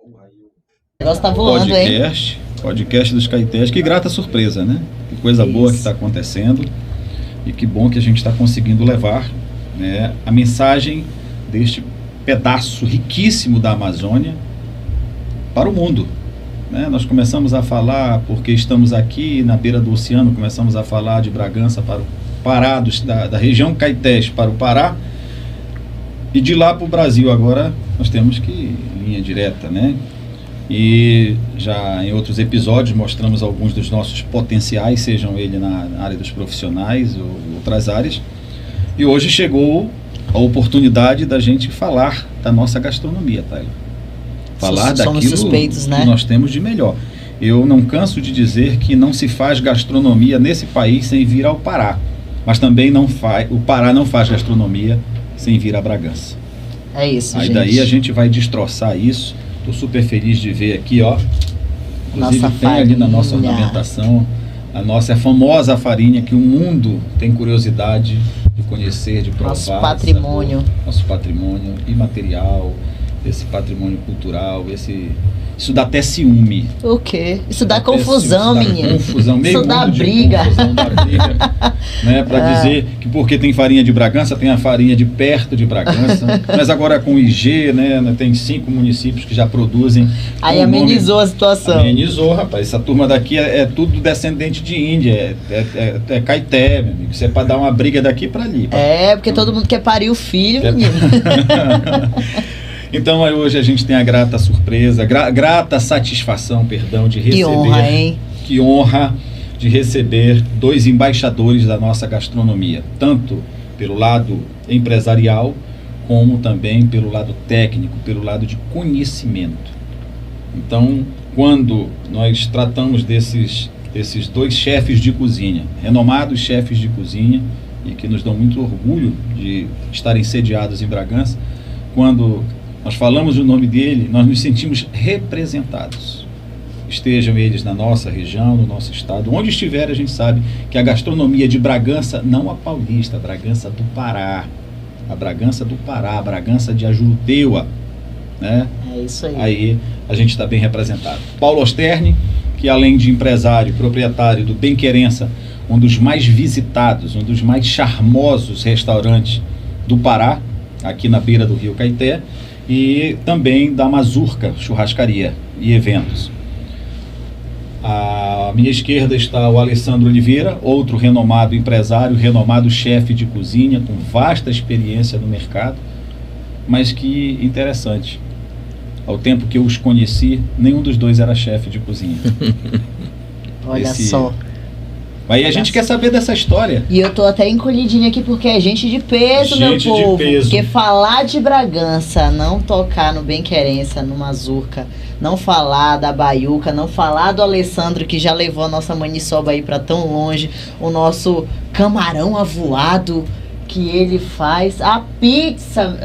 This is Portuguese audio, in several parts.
O negócio tá voando, podcast dos Caetés. Que grata surpresa, né? Que coisa boa que está acontecendo. E que bom que a gente está conseguindo levar, né, a mensagem deste pedaço riquíssimo da Amazônia para o mundo. Né? Nós começamos a falar, porque estamos aqui na beira do oceano, começamos a falar de Bragança para o Pará, da região Caetés para o Pará, e de lá para o Brasil. Agora nós temos que ir em linha direta, né? E já em outros episódios mostramos alguns dos nossos potenciais, sejam ele na área dos profissionais ou outras áreas. E hoje chegou a oportunidade da gente falar da nossa gastronomia, Taylor. Falar daquilo suspeitos, né? Que nós temos de melhor. Eu não canso de dizer que não se faz gastronomia nesse país sem vir ao Pará. Mas também o Pará não faz gastronomia sem vir a Bragança. É isso, gente. Aí daí a gente vai destroçar isso. Estou super feliz de ver aqui, ó. Inclusive nossa tem farinha ali na nossa ornamentação a nossa famosa farinha que o mundo tem curiosidade de conhecer, de provar. Nosso patrimônio. Nosso patrimônio imaterial, esse patrimônio cultural, isso dá até ciúme. O quê? Isso dá confusão, menino. Confusão, meio isso dá briga. Confusão, dá briga. Né, para dizer que porque tem farinha de Bragança, tem a farinha de perto de Bragança. Mas agora com IG, né, tem 5 municípios que já produzem. Aí amenizou a situação. Amenizou, rapaz. Essa turma daqui é tudo descendente de Índia, é Caeté, meu amigo. Isso é para dar uma briga daqui para ali. Porque todo mundo quer parir o filho, menino. Então hoje a gente tem a grata surpresa, grata satisfação, de receber. Que honra, hein? Que honra de receber 2 embaixadores da nossa gastronomia, tanto pelo lado empresarial, como também pelo lado técnico, pelo lado de conhecimento. Então, quando nós tratamos desses 2 chefes de cozinha, renomados chefes de cozinha, e que nos dão muito orgulho de estarem sediados em Bragança, quando nós falamos o nome dele, nós nos sentimos representados. Estejam eles na nossa região, no nosso estado, onde estiver, a gente sabe que a gastronomia de Bragança, não a paulista, a Bragança do Pará, a Bragança do Pará, a Bragança de Ajuruteua, né? É isso aí. Aí a gente está bem representado. Paulo Osterni, que além de empresário, proprietário do Bem-Querença, um dos mais visitados, um dos mais charmosos restaurantes do Pará, aqui na beira do Rio Caeté, e também da Mazurca Churrascaria e Eventos. À minha esquerda está o Alessandro Oliveira, outro renomado empresário, renomado chefe de cozinha, com vasta experiência no mercado, mas que interessante. Ao tempo que eu os conheci, nenhum dos 2 era chefe de cozinha. Olha só. Aí a gente quer saber dessa história. E eu tô até encolhidinha aqui porque é gente de peso, meu povo. Porque falar de Bragança, não tocar no Bem-Querença, no Mazurca, não falar da Baiuca, não falar do Alessandro, que já levou a nossa maniçoba aí pra tão longe, o nosso camarão avoado que ele faz, a pizza.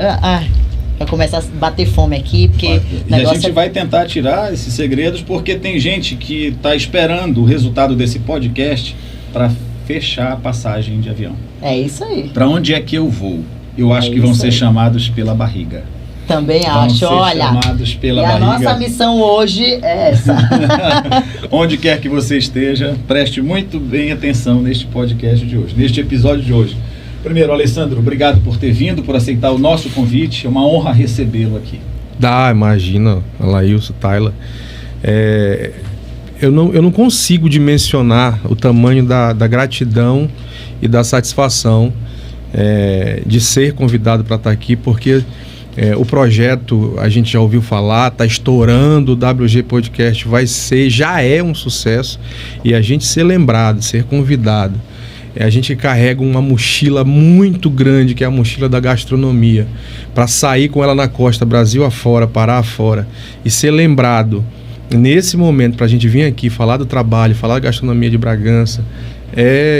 Vai começar a bater fome aqui, porque e a gente vai tentar tirar esses segredos, porque tem gente que está esperando o resultado desse podcast para fechar a passagem de avião. É isso aí. Para onde é que eu vou? Eu acho que vão ser chamados pela barriga. Também acho, olha. Chamados pela barriga. A nossa missão hoje é essa. Onde quer que você esteja, preste muito bem atenção neste podcast de hoje, neste episódio de hoje. Primeiro, Alessandro, obrigado por ter vindo, por aceitar o nosso convite. É uma honra recebê-lo aqui. Imagina, Alailson, Taylor. Eu não consigo dimensionar o tamanho da gratidão e da satisfação de ser convidado para estar aqui, porque o projeto, a gente já ouviu falar, está estourando, o WG Podcast já é um sucesso, e a gente ser lembrado, ser convidado, a gente carrega uma mochila muito grande, que é a mochila da gastronomia, para sair com ela na costa, Brasil afora, Pará afora, e ser lembrado nesse momento, para a gente vir aqui falar do trabalho, falar da gastronomia de Bragança.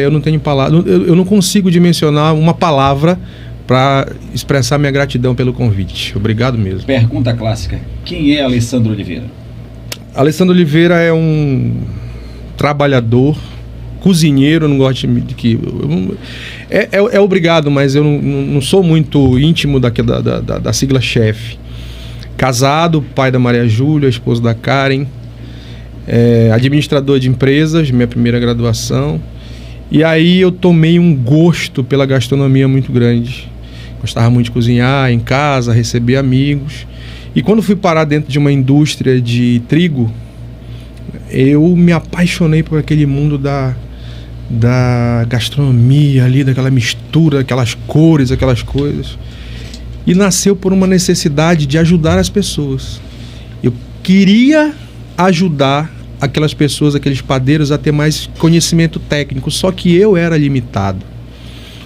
Eu não tenho palavra, eu não consigo dimensionar uma palavra para expressar minha gratidão pelo convite. Obrigado mesmo. Pergunta clássica: quem é Alessandro Oliveira? Alessandro Oliveira é um trabalhador, cozinheiro. Eu não gosto de que... obrigado, mas eu não sou muito íntimo da sigla chefe. Casado, pai da Maria Júlia, esposo da Karen, administrador de empresas, minha primeira graduação. E aí eu tomei um gosto pela gastronomia muito grande. Gostava muito de cozinhar em casa, receber amigos. E quando fui parar dentro de uma indústria de trigo, eu me apaixonei por aquele mundo da gastronomia ali, daquela mistura, aquelas cores, aquelas coisas. E nasceu por uma necessidade de ajudar as pessoas. Eu queria ajudar aquelas pessoas, aqueles padeiros a ter mais conhecimento técnico, só que eu era limitado.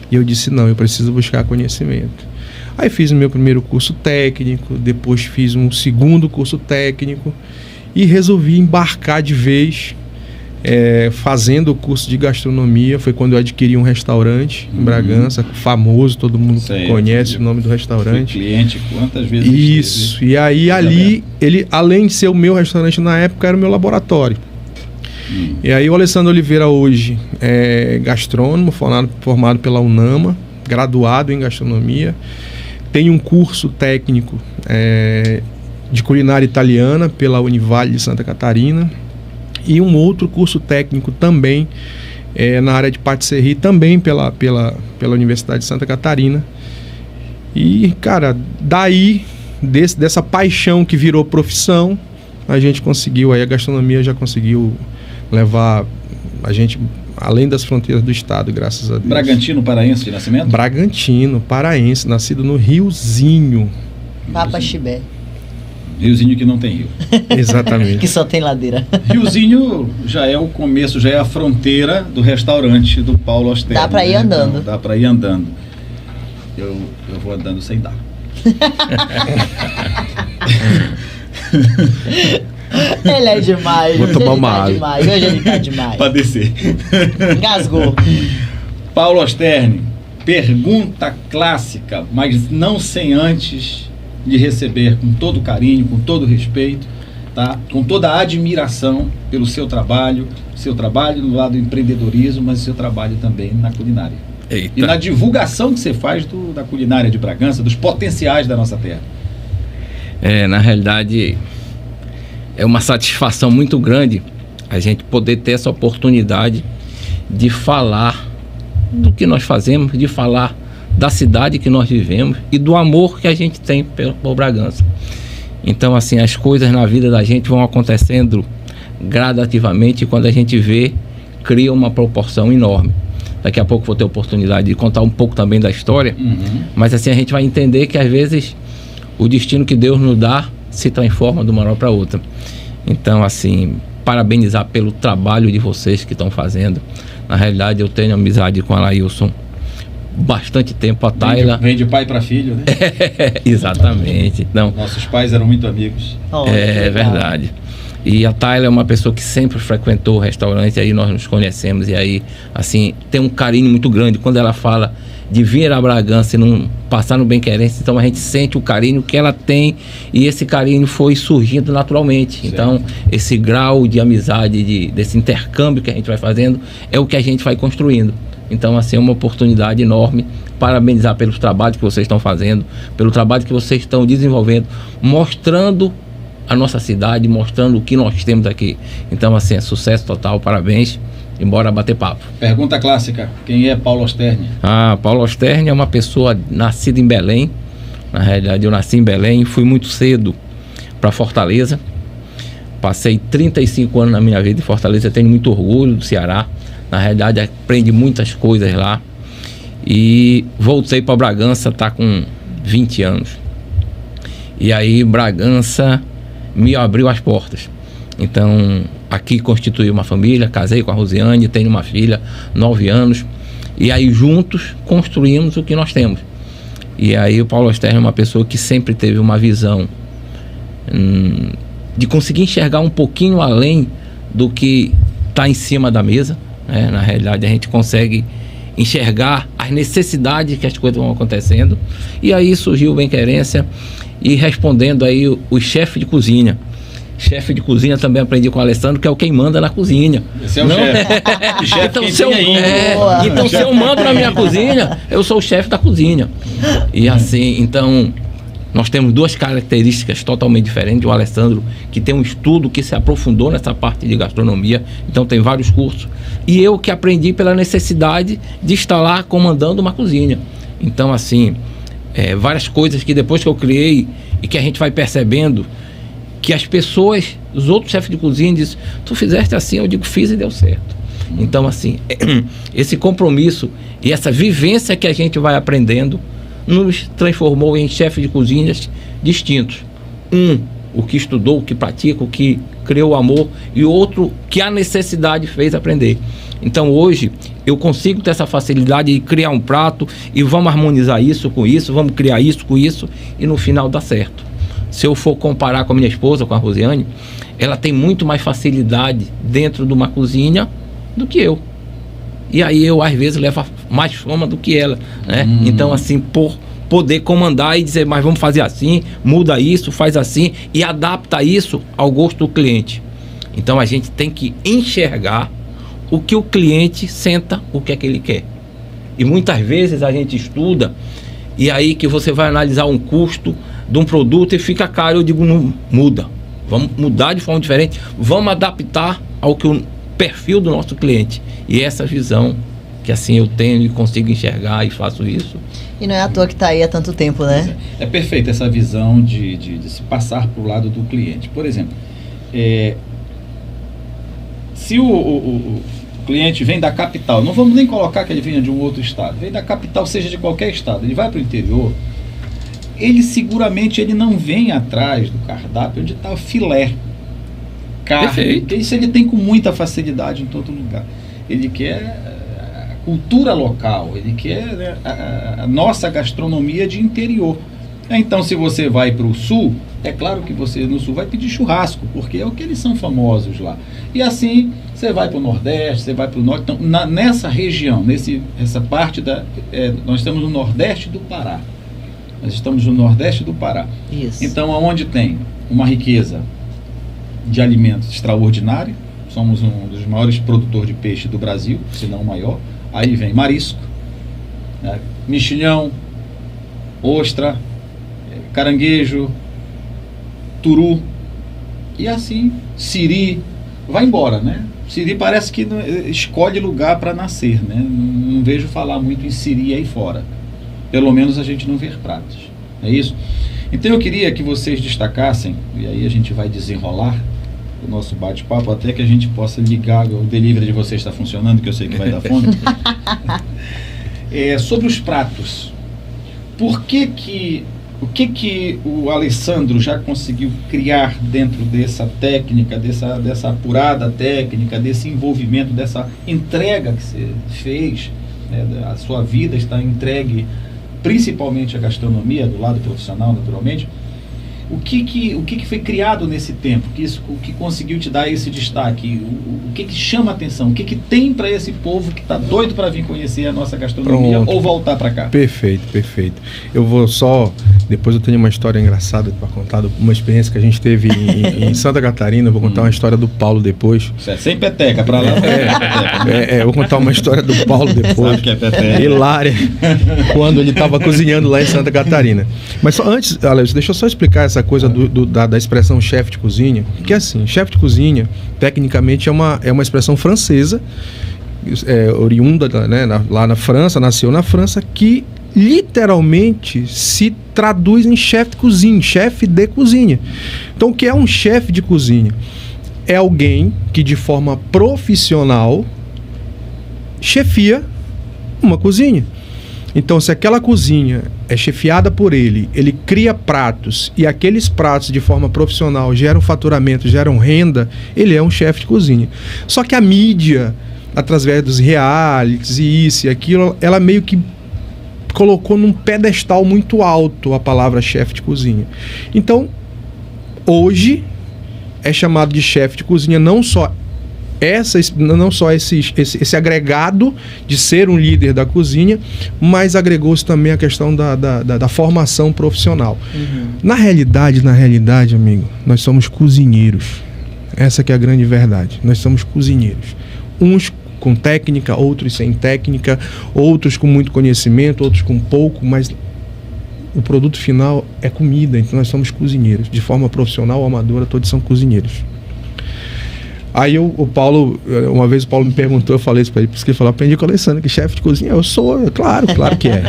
E eu disse, não, eu preciso buscar conhecimento. Aí fiz o meu primeiro curso técnico, depois fiz um segundo curso técnico e resolvi embarcar de vez fazendo o curso de gastronomia. Foi quando eu adquiri um restaurante em Bragança, famoso, todo mundo conhece o nome do restaurante. Fui cliente quantas vezes? Isso, e aí ali, ele, além de ser o meu restaurante na época, era o meu laboratório. E aí o Alessandro Oliveira hoje é gastrônomo, formado pela UNAMA, graduado em gastronomia, tem um curso técnico de culinária italiana pela Univale de Santa Catarina e um outro curso técnico também na área de patisserie, também pela Universidade de Santa Catarina. E, cara, daí, dessa paixão que virou profissão, a gente conseguiu, aí a gastronomia já conseguiu levar a gente além das fronteiras do estado, graças a Deus. Bragantino paraense de nascimento? Bragantino paraense, nascido no Riozinho. Papa Chibé. Riozinho que não tem rio. Exatamente. Que só tem ladeira. Riozinho já é o começo, já é a fronteira do restaurante do Paulo Osterni. Dá pra ir andando. Então, dá pra ir andando. Eu vou andando sem dar. Ele é demais. Vou tomar uma água. Demais. Hoje ele tá demais. Pra descer. Engasgou. Paulo Osterni, pergunta clássica, mas não sem antes de receber com todo carinho, com todo respeito, tá? Com toda a admiração pelo seu trabalho no lado do empreendedorismo, mas seu trabalho também na culinária. Eita. E na divulgação que você faz da culinária de Bragança, dos potenciais da nossa terra. Na realidade, é uma satisfação muito grande a gente poder ter essa oportunidade de falar do que nós fazemos, de falar da cidade que nós vivemos e do amor que a gente tem por Bragança. Então, assim, as coisas na vida da gente vão acontecendo gradativamente e quando a gente vê, cria uma proporção enorme. Daqui a pouco vou ter a oportunidade de contar um pouco também da história, mas assim a gente vai entender que às vezes o destino que Deus nos dá se transforma de uma hora para outra. Então, assim, parabenizar pelo trabalho de vocês que estão fazendo. Na realidade, eu tenho amizade com a Laílson bastante tempo. A Tayla vem de pai para filho, né? Exatamente. Não. Nossos pais eram muito amigos. Verdade. E a Tayla é uma pessoa que sempre frequentou o restaurante, aí nós nos conhecemos e aí, assim, tem um carinho muito grande. Quando ela fala de vir a Bragança e não passar no Bem-Querência, então a gente sente o carinho que ela tem e esse carinho foi surgindo naturalmente. Certo. Então, esse grau de amizade, desse intercâmbio que a gente vai fazendo, é o que a gente vai construindo. Então, assim, é uma oportunidade enorme. Parabenizar pelos trabalhos que vocês estão fazendo, pelo trabalho que vocês estão desenvolvendo, mostrando a nossa cidade, mostrando o que nós temos aqui. Então, assim, é sucesso total, parabéns. Embora bater papo. Pergunta clássica, quem é Paulo Osterni? Paulo Osterni é uma pessoa nascida em Belém. Na realidade, eu nasci em Belém, fui muito cedo para Fortaleza. Passei 35 anos na minha vida em Fortaleza, tenho muito orgulho do Ceará. Na realidade, aprendi muitas coisas lá. E voltei para Bragança, tá com 20 anos. E aí, Bragança me abriu as portas. Então, aqui constituí uma família, casei com a Rosiane, tenho uma filha, 9 anos. E aí, juntos, construímos o que nós temos. E aí, o Paulo Osterni é uma pessoa que sempre teve uma visão de conseguir enxergar um pouquinho além do que está em cima da mesa. Na realidade, a gente consegue enxergar as necessidades que as coisas vão acontecendo. E aí surgiu o Bem-Querência e respondendo aí o chefe de cozinha. Chefe de cozinha também aprendi com o Alessandro, que é o quem manda na cozinha. Esse é o chefe. Então, se eu mando na minha cozinha, eu sou o chefe da cozinha. E assim, então, Nós temos duas características totalmente diferentes. O Alessandro, que tem um estudo que se aprofundou nessa parte de gastronomia, então tem vários cursos. E eu que aprendi pela necessidade de estar lá comandando uma cozinha. Então, assim, várias coisas que depois que eu criei e que a gente vai percebendo que as pessoas, os outros chefes de cozinha dizem, tu fizeste assim, eu digo, fiz e deu certo. Então, assim, esse compromisso e essa vivência que a gente vai aprendendo nos transformou em chefes de cozinhas distintos. O que estudou, o que pratica, o que criou o amor, e outro que a necessidade fez aprender. Então hoje eu consigo ter essa facilidade de criar um prato e vamos harmonizar isso com isso, vamos criar isso com isso, e no final dá certo. Se eu for comparar com a minha esposa, com a Rosiane, ela tem muito mais facilidade dentro de uma cozinha do que eu. E aí eu, às vezes, levo mais fama do que ela, né? Então, assim, por poder comandar e dizer, mas vamos fazer assim, muda isso, faz assim, e adapta isso ao gosto do cliente. Então, a gente tem que enxergar o que o cliente senta, o que é que ele quer. E muitas vezes a gente estuda, e aí que você vai analisar um custo de um produto e fica caro, eu digo, não muda. Vamos mudar de forma diferente, vamos adaptar ao que o perfil do nosso cliente. E essa visão que assim eu tenho e consigo enxergar e faço isso. E não é à toa que está aí há tanto tempo, né? É perfeita essa visão de se passar para o lado do cliente. Por exemplo, se o cliente vem da capital, não vamos nem colocar que ele venha de um outro estado, vem da capital, seja de qualquer estado, ele vai para o interior, ele seguramente não vem atrás do cardápio onde está o filé, carne, porque isso ele tem com muita facilidade em todo lugar. Ele quer a cultura local, ele quer, né, a nossa gastronomia de interior. Então, se você vai para o sul, é claro que você no sul vai pedir churrasco, porque é o que eles são famosos lá. E assim, você vai para o Nordeste, você vai para o Norte. Então, nessa região, essa parte nós estamos no Nordeste do Pará. Nós estamos no Nordeste do Pará. Isso. Então, onde tem uma riqueza de alimentos extraordinária, somos um dos maiores produtores de peixe do Brasil, se não o maior. Aí vem marisco, né, mexilhão, ostra, caranguejo, turu, e assim, siri, vai embora, né? Siri parece que escolhe lugar para nascer, né? Não vejo falar muito em siri aí fora. Pelo menos a gente não vê pratos, é isso? Então eu queria que vocês destacassem, e aí a gente vai desenrolar o nosso bate-papo, até que a gente possa ligar, o delivery de vocês está funcionando, que eu sei que vai dar fome. Sobre os pratos, o que o Alessandro já conseguiu criar dentro dessa técnica, dessa apurada técnica, desse envolvimento, dessa entrega que você fez, né, a sua vida está entregue principalmente à gastronomia, do lado profissional, naturalmente. O que foi criado nesse tempo? O que conseguiu te dar esse destaque? O que chama a atenção? O que tem para esse povo que está doido para vir conhecer a nossa gastronomia? Pronto. Ou voltar para cá? Perfeito, perfeito. Eu vou só... Depois eu tenho uma história engraçada para contar, uma experiência que a gente teve em Santa Catarina. Eu vou contar uma história do Paulo depois. Sem peteca, para lá. Eu vou contar uma história do Paulo depois. Sabe que é peteca. Hilária, quando ele estava cozinhando lá em Santa Catarina. Mas só antes, Alex, deixa eu só explicar essa coisa da expressão chefe de cozinha, que é assim, chefe de cozinha, tecnicamente é uma expressão francesa, oriunda, né, lá na França, nasceu na França, que literalmente se traduz em chefe de cozinha, chefe de cozinha. Então, o que é um chefe de cozinha? É alguém que de forma profissional chefia uma cozinha. Então, se aquela cozinha é chefiada por ele cria pratos e aqueles pratos de forma profissional geram faturamento, geram renda, ele é um chefe de cozinha. Só que a mídia, através dos realities e isso e aquilo, ela meio que colocou num pedestal muito alto a palavra chefe de cozinha. Então, hoje é chamado de chefe de cozinha não só esse agregado de ser um líder da cozinha, mas agregou-se também a questão da formação profissional. Uhum. Na realidade, amigo, nós somos cozinheiros. Essa que é a grande verdade. Nós somos cozinheiros. Uns com técnica, outros sem técnica, outros com muito conhecimento, outros com pouco, mas o produto final é comida, então nós somos cozinheiros. De forma profissional ou amadora, todos são cozinheiros. Aí o Paulo, uma vez o Paulo me perguntou, eu falei isso para ele, porque ele falou, aprendi com o Alessandro, que chefe de cozinha, eu sou, claro que é.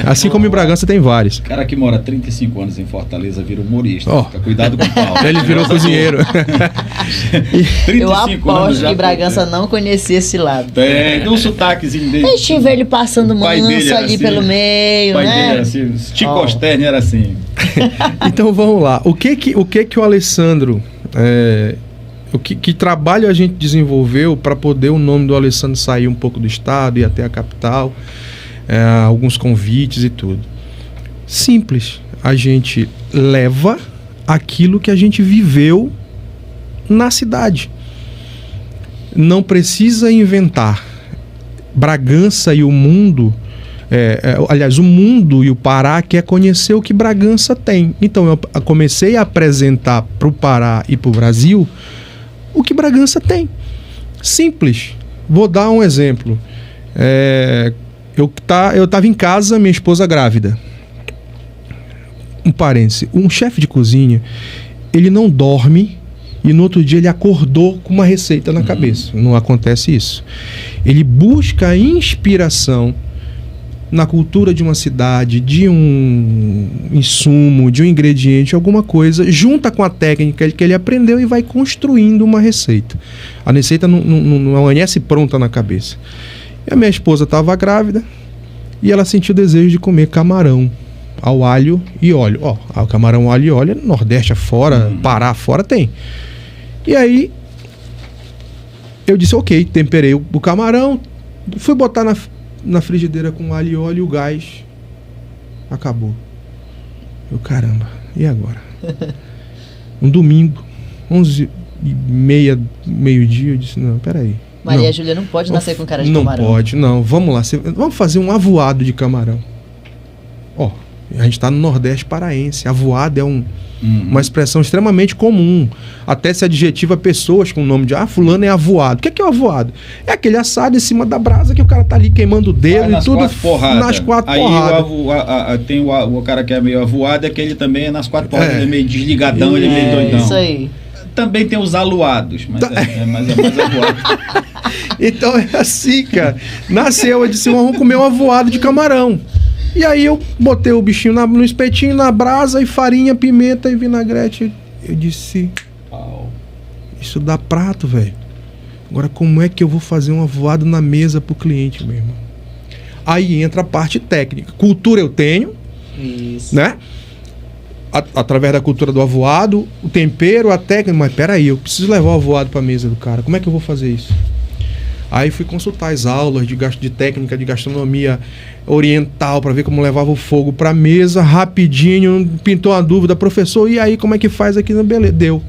Assim como em Bragança tem vários. O cara que mora 35 anos em Fortaleza vira humorista, cuidado com o Paulo. Ele virou cozinheiro. Eu aposto que Bragança não conhecia esse lado. Tem um sotaquezinho dele. Eu tive ele passando manso ali assim, pelo meio, o pai né? dele era assim, Chico Stern era assim. Então vamos lá, o que o Alessandro... Que trabalho a gente desenvolveu para poder o nome do Alessandro sair um pouco do estado e até a capital, alguns convites e tudo. Simples, a gente leva aquilo que a gente viveu na cidade. Não precisa inventar. Bragança e o mundo, aliás, o mundo e o Pará quer conhecer o que Bragança tem. Então eu comecei a apresentar para o Pará e para o Brasil o que Bragança tem. Simples. Vou dar um exemplo. Eu estava em casa, minha esposa grávida. Um parêntese. Um chefe de cozinha, ele não dorme e no outro dia ele acordou com uma receita na cabeça. Não acontece isso. Ele busca inspiração na cultura de uma cidade, de um insumo, de um ingrediente, alguma coisa, junta com a técnica que ele aprendeu e vai construindo uma receita. A receita não amanhece pronta na cabeça. E a minha esposa estava grávida e ela sentiu o desejo de comer camarão ao alho e óleo. O camarão ao alho e óleo, Nordeste afora, Pará afora tem. E aí eu disse, ok, temperei o camarão, fui botar na frigideira com alho e óleo, o gás acabou. Eu, caramba, e agora? Um domingo, 11h30, meio-dia, eu disse, não, peraí. Maria Júlia não pode nascer com cara de camarão. Não pode, não. Vamos lá, vamos fazer um avoado de camarão. A gente está no Nordeste paraense. Avoado é uma expressão extremamente comum. Até se adjetiva pessoas com o nome de fulano é avoado. O que é o avoado? É aquele assado em cima da brasa que o cara tá ali queimando o dedo e tudo nas 4 aí porradas. Tem o cara que é meio avoado, é que ele também é nas 4 porradas, ele é meio desligadão, ele é meio doidão. Isso aí. Também tem os aluados, mas é mais avoado. Então é assim, cara. Nasceu, eu disse, vamos comer um avoado de camarão. E aí eu botei o bichinho no espetinho, na brasa, e farinha, pimenta e vinagrete. Eu disse, isso dá prato, velho. Agora como é que eu vou fazer um avoado na mesa pro cliente, meu irmão? Aí entra a parte técnica. Cultura eu tenho, isso, né? Através da cultura do avoado, o tempero, a técnica. Mas peraí, eu preciso levar o avoado pra mesa do cara. Como é que eu vou fazer isso? Aí fui consultar as aulas de técnica de gastronomia oriental para ver como levava o fogo para a mesa, rapidinho, pintou uma dúvida, professor, e aí como é que faz aqui? Beleza, deu.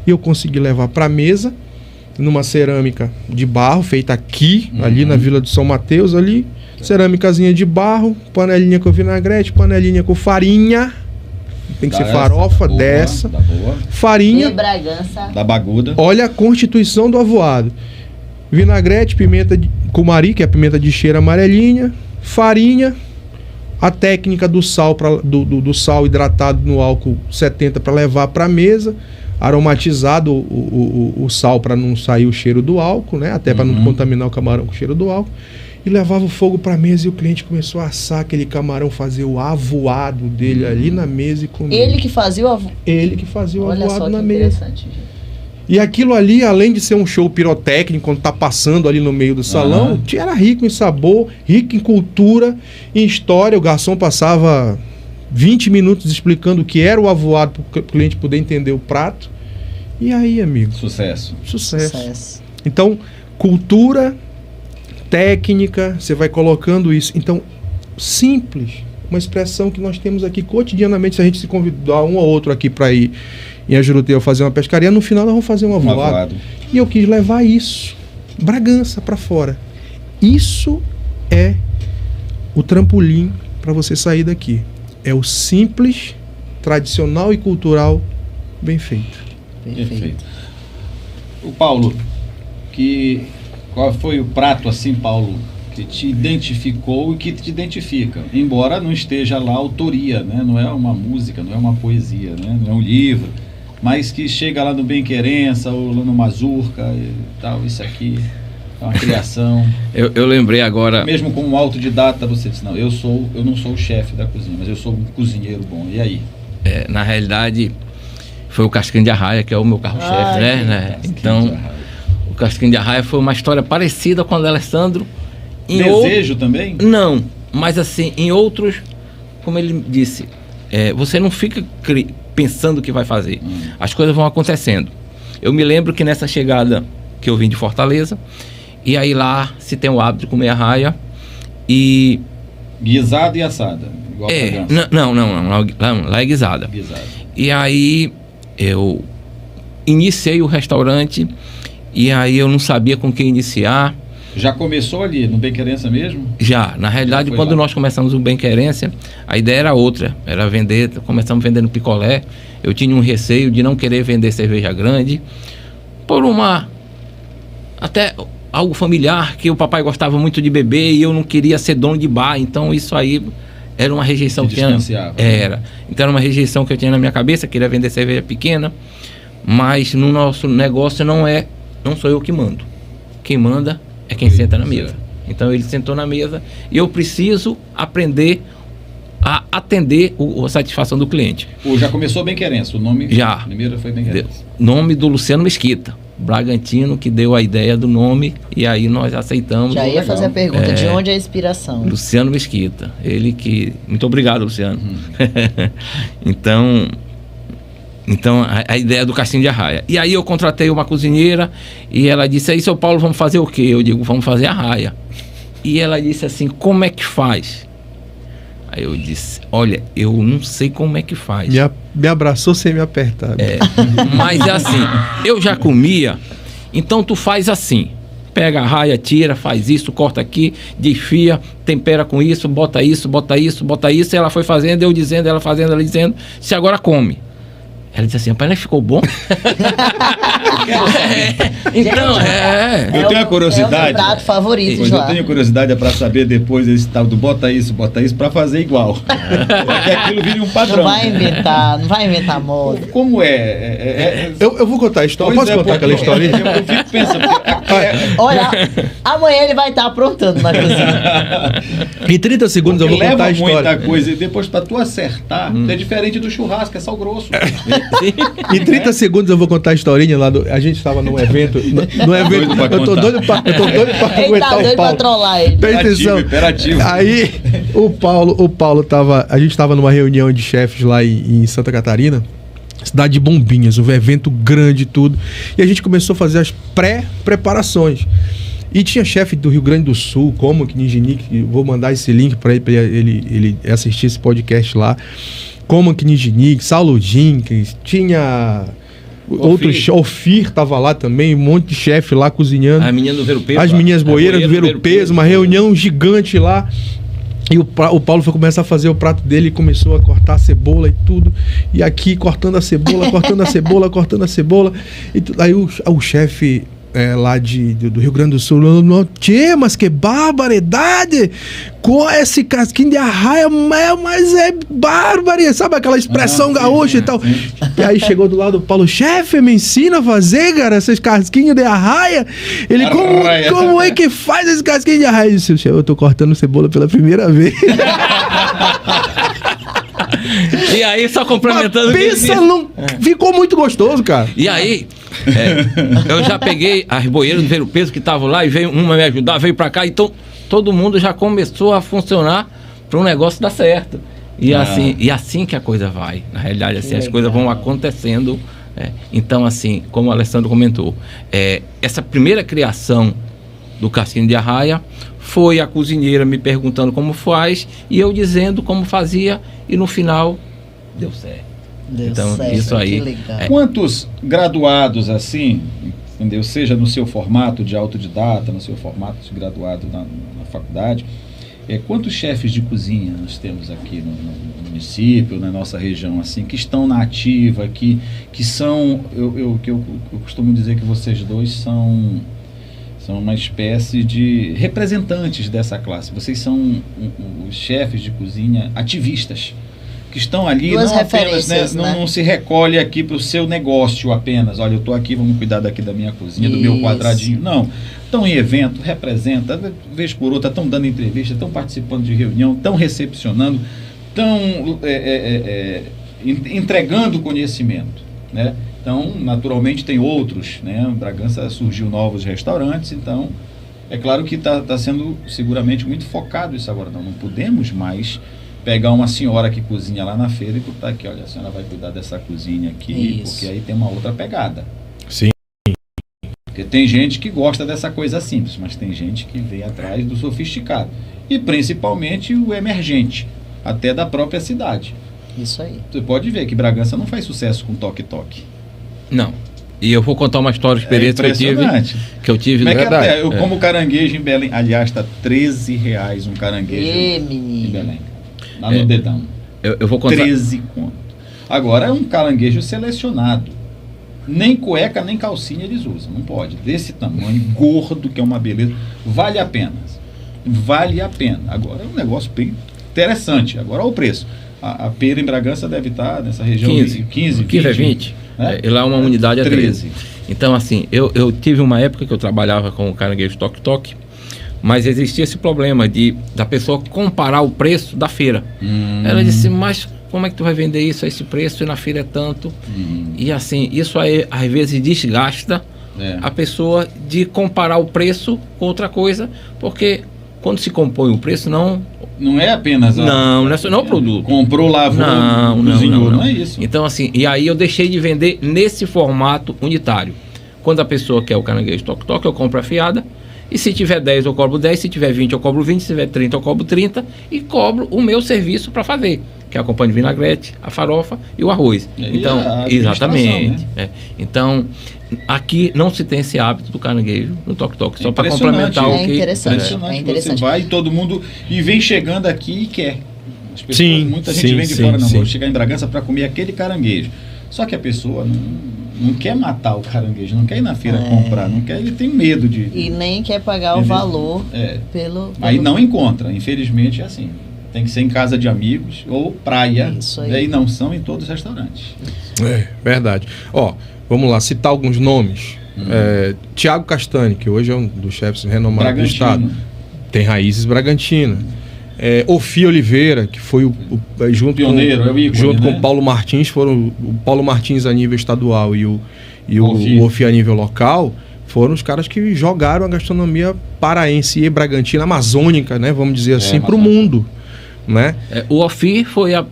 E eu consegui levar para a mesa, numa cerâmica de barro, feita aqui, ali na Vila do São Mateus, ali, cerâmicazinha de barro, panelinha com vinagrete, panelinha com farinha, tem que ser farofa dessa, farinha, Bragança, da baguda. Olha a constituição do avoado. Vinagrete, pimenta de cumari, que é a pimenta de cheiro amarelinha, farinha, a técnica do sal, do sal hidratado no álcool 70 para levar para a mesa, aromatizado o sal para não sair o cheiro do álcool, né? Até para não contaminar o camarão com o cheiro do álcool, e levava o fogo para a mesa e o cliente começou a assar aquele camarão, fazer o avoado dele ali na mesa e comer. Ele que fazia o avoado? Ele que fazia o avoado na mesa. Gente. E aquilo ali, além de ser um show pirotécnico, quando tá passando ali no meio do salão, era rico em sabor, rico em cultura, em história. O garçom passava 20 minutos explicando o que era o avoado para o cliente poder entender o prato. E aí, amigo? Sucesso. Então, cultura, técnica, você vai colocando isso. Então, simples, uma expressão que nós temos aqui cotidianamente, se a gente se convidar um ou outro aqui para ir em Ajuruteia fazer uma pescaria, no final nós vamos fazer um avoado. E eu quis levar isso, Bragança, para fora. Isso é o trampolim para você sair daqui. É o simples, tradicional e cultural bem feito. Perfeito. O Paulo, qual foi o prato assim, Paulo, te identificou e que te identifica, embora não esteja lá a autoria, né? Não é uma música, não é uma poesia, né? Não é um livro, mas que chega lá no Bem-Querença ou lá no Mazurca e tal, isso aqui é uma criação. Eu lembrei agora... Mesmo como autodidata, você disse, não, eu não sou o chefe da cozinha, mas eu sou um cozinheiro bom, e aí? Na realidade, foi o Casquinho de Arraia, que é o meu carro-chefe, né? Então, o Casquinho de Arraia foi uma história parecida com a do Alessandro. Desejo também? Não, mas assim, em outros, como ele disse, você não fica pensando o que vai fazer. As coisas vão acontecendo. Eu me lembro que nessa chegada que eu vim de Fortaleza, e aí lá se tem o hábito de comer arraia e... Guisada e assada, igual não, lá é guisada. E aí eu iniciei o restaurante e aí eu não sabia com quem iniciar. Já começou ali, no Bem-Querença mesmo? Já, na realidade, quando nós começamos o Bem-Querença, a ideia era outra, era vender, começamos vendendo picolé. Eu tinha um receio de não querer vender cerveja grande, por até algo familiar, que o papai gostava muito de beber e eu não queria ser dono de bar, então isso aí era uma rejeição que era. Então era uma rejeição que eu tinha na minha cabeça, queria vender cerveja pequena, mas no nosso negócio não sou eu que mando. Quem manda é quem senta na mesa. Então ele sentou na mesa e eu preciso aprender a atender a satisfação do cliente. Já começou Bem-Querença, o nome? Já. Primeiro foi Bem-Querença. Nome do Luciano Mesquita, Bragantino, que deu a ideia do nome e aí nós aceitamos. Já ia fazer a pergunta, de onde é a inspiração? Luciano Mesquita, ele que... Muito obrigado, Luciano. Então, a ideia do Casquinho de Arraia. E aí eu contratei uma cozinheira e ela disse, aí, seu Paulo, vamos fazer o quê? Eu digo, vamos fazer arraia. E ela disse assim, como é que faz? Aí eu disse, olha, eu não sei como é que faz. Me abraçou sem me apertar. Mas é assim, eu já comia, então tu faz assim. Pega a arraia, tira, faz isso, corta aqui, desfia, tempera com isso, bota isso, bota isso, bota isso. E ela foi fazendo, eu dizendo, ela fazendo, ela dizendo, se agora come. Ela disse assim, rapaz, ficou bom? Então, eu tenho a curiosidade. É o meu prato favorito, eu tenho curiosidade para saber depois esse tal do bota isso para fazer igual. Porque aquilo vira um padrão. Não vai inventar moda. Como é? Eu vou contar a história. Posso contar aquela historinha? Eu fico pensando. Olha, amanhã ele vai estar aprontando na cozinha. Em 30 segundos eu vou contar a história. Muita coisa e depois para tu acertar, é diferente do churrasco, é sal grosso. Em 30 segundos eu vou contar a historinha lá a gente estava num evento. Eu tô doido pra aguentar o Paulo. Trollar ele. Imperativo. Aí o Paulo tava. A gente estava numa reunião de chefes lá em Santa Catarina, cidade de Bombinhas, um evento grande e tudo. E a gente começou a fazer as pré-preparações. E tinha chefe do Rio Grande do Sul, como que Nijinique, vou mandar esse link para ele assistir esse podcast lá. Como que Nijinique, Saulo Jenkins, tinha outros, Ofir tava lá também, um monte de chefe lá cozinhando. A menina do Ver o Peso. As meninas boeiras do Ver o Peso, uma reunião gigante lá. E o Paulo foi começar a fazer o prato dele e começou a cortar a cebola e tudo. E aqui cortando a cebola, cortando a cebola, cortando a cebola. E aí o chefe lá do Rio Grande do Sul, tchê, mas que barbaridade! Com esse casquinho de arraia, mas é bárbaro, sabe aquela expressão gaúcha e tal. Sim. E aí chegou do lado do Paulo, chefe, me ensina a fazer, cara, esses casquinhos de arraia. Ele, como é que faz esse casquinho de arraia? Eu disse, chefe, eu tô cortando cebola pela primeira vez. E aí, só complementando... Ficou muito gostoso, cara. E aí, eu já peguei as boeiras do Ver o Peso que estavam lá e veio uma me ajudar, veio pra cá, então todo mundo já começou a funcionar para um negócio dar certo. E assim que a coisa vai. Na realidade, assim, as coisas vão acontecendo. Então, assim, como o Alessandro comentou, essa primeira criação do Casquinho de Arraia foi a cozinheira me perguntando como faz e eu dizendo como fazia e no final deu certo. Então, isso aí. Quantos graduados assim, entendeu? Seja no seu formato de autodidata, no seu formato de graduado na faculdade, quantos chefes de cozinha nós temos aqui no município, na nossa região, assim, que estão na ativa, que são, eu costumo dizer que vocês dois são São uma espécie de representantes dessa classe. Vocês são os chefes de cozinha ativistas, que estão ali, Duas não apenas, referências, né? Não se recolhe aqui para o seu negócio apenas. Olha, eu estou aqui, vamos cuidar daqui da minha cozinha, do meu quadradinho. Não. Estão em evento, representa, vez por outra, estão dando entrevista, estão participando de reunião, estão recepcionando, estão entregando conhecimento, né? Então, naturalmente, tem outros, né? Bragança surgiu novos restaurantes, então, é claro que está sendo seguramente muito focado isso agora. Não podemos mais pegar uma senhora que cozinha lá na feira e botar aqui, olha, a senhora vai cuidar dessa cozinha aqui, porque aí tem uma outra pegada. Sim. Porque tem gente que gosta dessa coisa simples, mas tem gente que vem atrás do sofisticado. E principalmente o emergente, até da própria cidade. Isso aí. Você pode ver que Bragança não faz sucesso com toque-toque. Não. E eu vou contar uma história, experiência que eu tive. Como é que até, eu como caranguejo em Belém. Aliás, está R$13 um caranguejo em Belém. Lá no dedão. Eu vou contar. 13 conto. Agora é um caranguejo selecionado. Nem cueca, nem calcinha eles usam. Não pode. Desse tamanho, gordo, que é uma beleza. Vale a pena. Vale a pena. Agora é um negócio bem interessante. Agora olha o preço. A pera em Bragança deve estar nessa região 15 a 20. Né? E lá uma unidade é 13. Então, assim, eu tive uma época que eu trabalhava com o caranguejo toque-toque, mas existia esse problema da pessoa comparar o preço da feira. Ela disse, mas como é que tu vai vender isso a esse preço e na feira é tanto? E assim, isso aí às vezes desgasta a pessoa de comparar o preço com outra coisa, porque quando se compõe o preço, não é apenas não é o produto. Comprou, lavou, cozinhou, não é isso. Então assim, e aí eu deixei de vender nesse formato unitário. Quando a pessoa quer o caranguejo toque-toque, eu compro a fiada, e se tiver 10 eu cobro 10, se tiver 20 eu cobro 20, se tiver 30 eu cobro 30, e cobro o meu serviço para fazer, que é a companhia de vinagrete, a farofa e o arroz. Então, exatamente. Né? Então, aqui não se tem esse hábito do caranguejo no toque-toque, só para complementar o que... É interessante. Você vai e todo mundo e vem chegando aqui e quer. As pessoas, muita gente vem de fora, vou chegar em Bragança para comer aquele caranguejo. Só que a pessoa não quer matar o caranguejo, não quer ir na feira comprar, não quer, ele tem medo de... E nem quer pagar o valor pelo... Aí não encontra, infelizmente é assim. Tem que ser em casa de amigos ou praia. Isso aí. E não são em todos os restaurantes. É, verdade. Ó, vamos lá, citar alguns nomes. Tiago Castanho, que hoje é um dos chefes renomados do estado. Tem raízes Bragantina. Ofi Oliveira, que foi junto pioneiro, com o Paulo Martins, foram o Paulo Martins a nível estadual e o Ofi a nível local, foram os caras que jogaram a gastronomia paraense e bragantina, amazônica, né, vamos dizer assim, para o mundo. Né? O Ofi foi a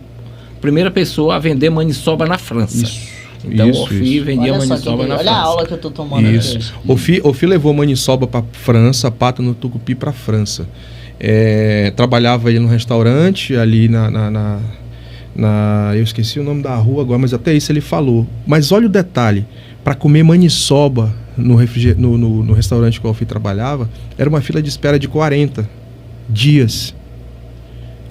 primeira pessoa a vender maniçoba na França. Então o Ofi vendia maniçoba na França. Olha a aula que eu estou tomando aqui. Ofi levou maniçoba para França, pata no tucupi para França. Trabalhava ele no restaurante ali eu esqueci o nome da rua agora, mas até isso ele falou. Mas olha o detalhe, para comer maniçoba no restaurante que o Ofi trabalhava, era uma fila de espera de 40 dias.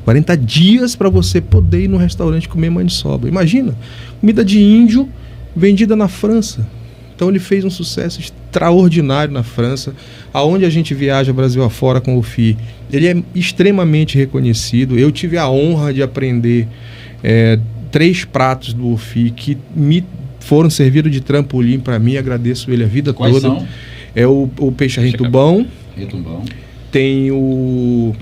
40 dias para você poder ir no restaurante comer maniçoba. Imagina, comida de índio vendida na França. Então ele fez um sucesso extraordinário na França, aonde a gente viaja Brasil afora com o Ofi. Ele é extremamente reconhecido. Eu tive a honra de aprender 3 pratos do Ofi que me foram servidos de trampolim para mim. Agradeço ele a vida toda. Quais são? É o peixe retubão. Tem o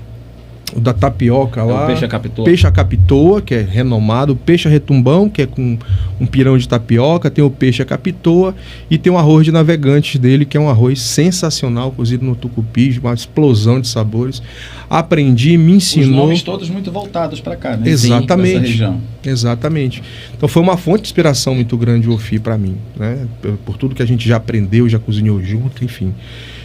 da tapioca lá, o peixe acapitoa, que é renomado, o peixe retumbão, que é com um pirão de tapioca, tem o peixe acapitoa e tem o arroz de navegantes dele, que é um arroz sensacional, cozido no tucupi, uma explosão de sabores. Aprendi, me ensinou... Os nomes todos muito voltados para cá, né? Exatamente. Dessa região. Exatamente. Então foi uma fonte de inspiração muito grande o Ofi para mim, né? Por tudo que a gente já aprendeu, já cozinhou junto, enfim.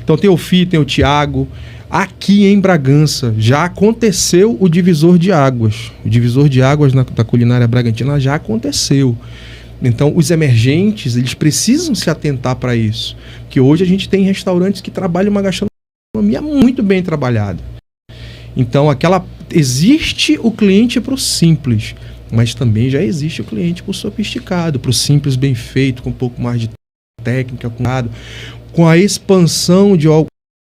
Então tem o Ofi, tem o Tiago. Aqui em Bragança já aconteceu o divisor de águas. O divisor de águas da culinária bragantina já aconteceu. Então os emergentes, eles precisam se atentar para isso. Porque hoje a gente tem restaurantes que trabalham uma gastronomia muito bem trabalhada. Então existe o cliente para o simples, mas também já existe o cliente para o sofisticado, para o simples bem feito, com um pouco mais de técnica, com a expansão de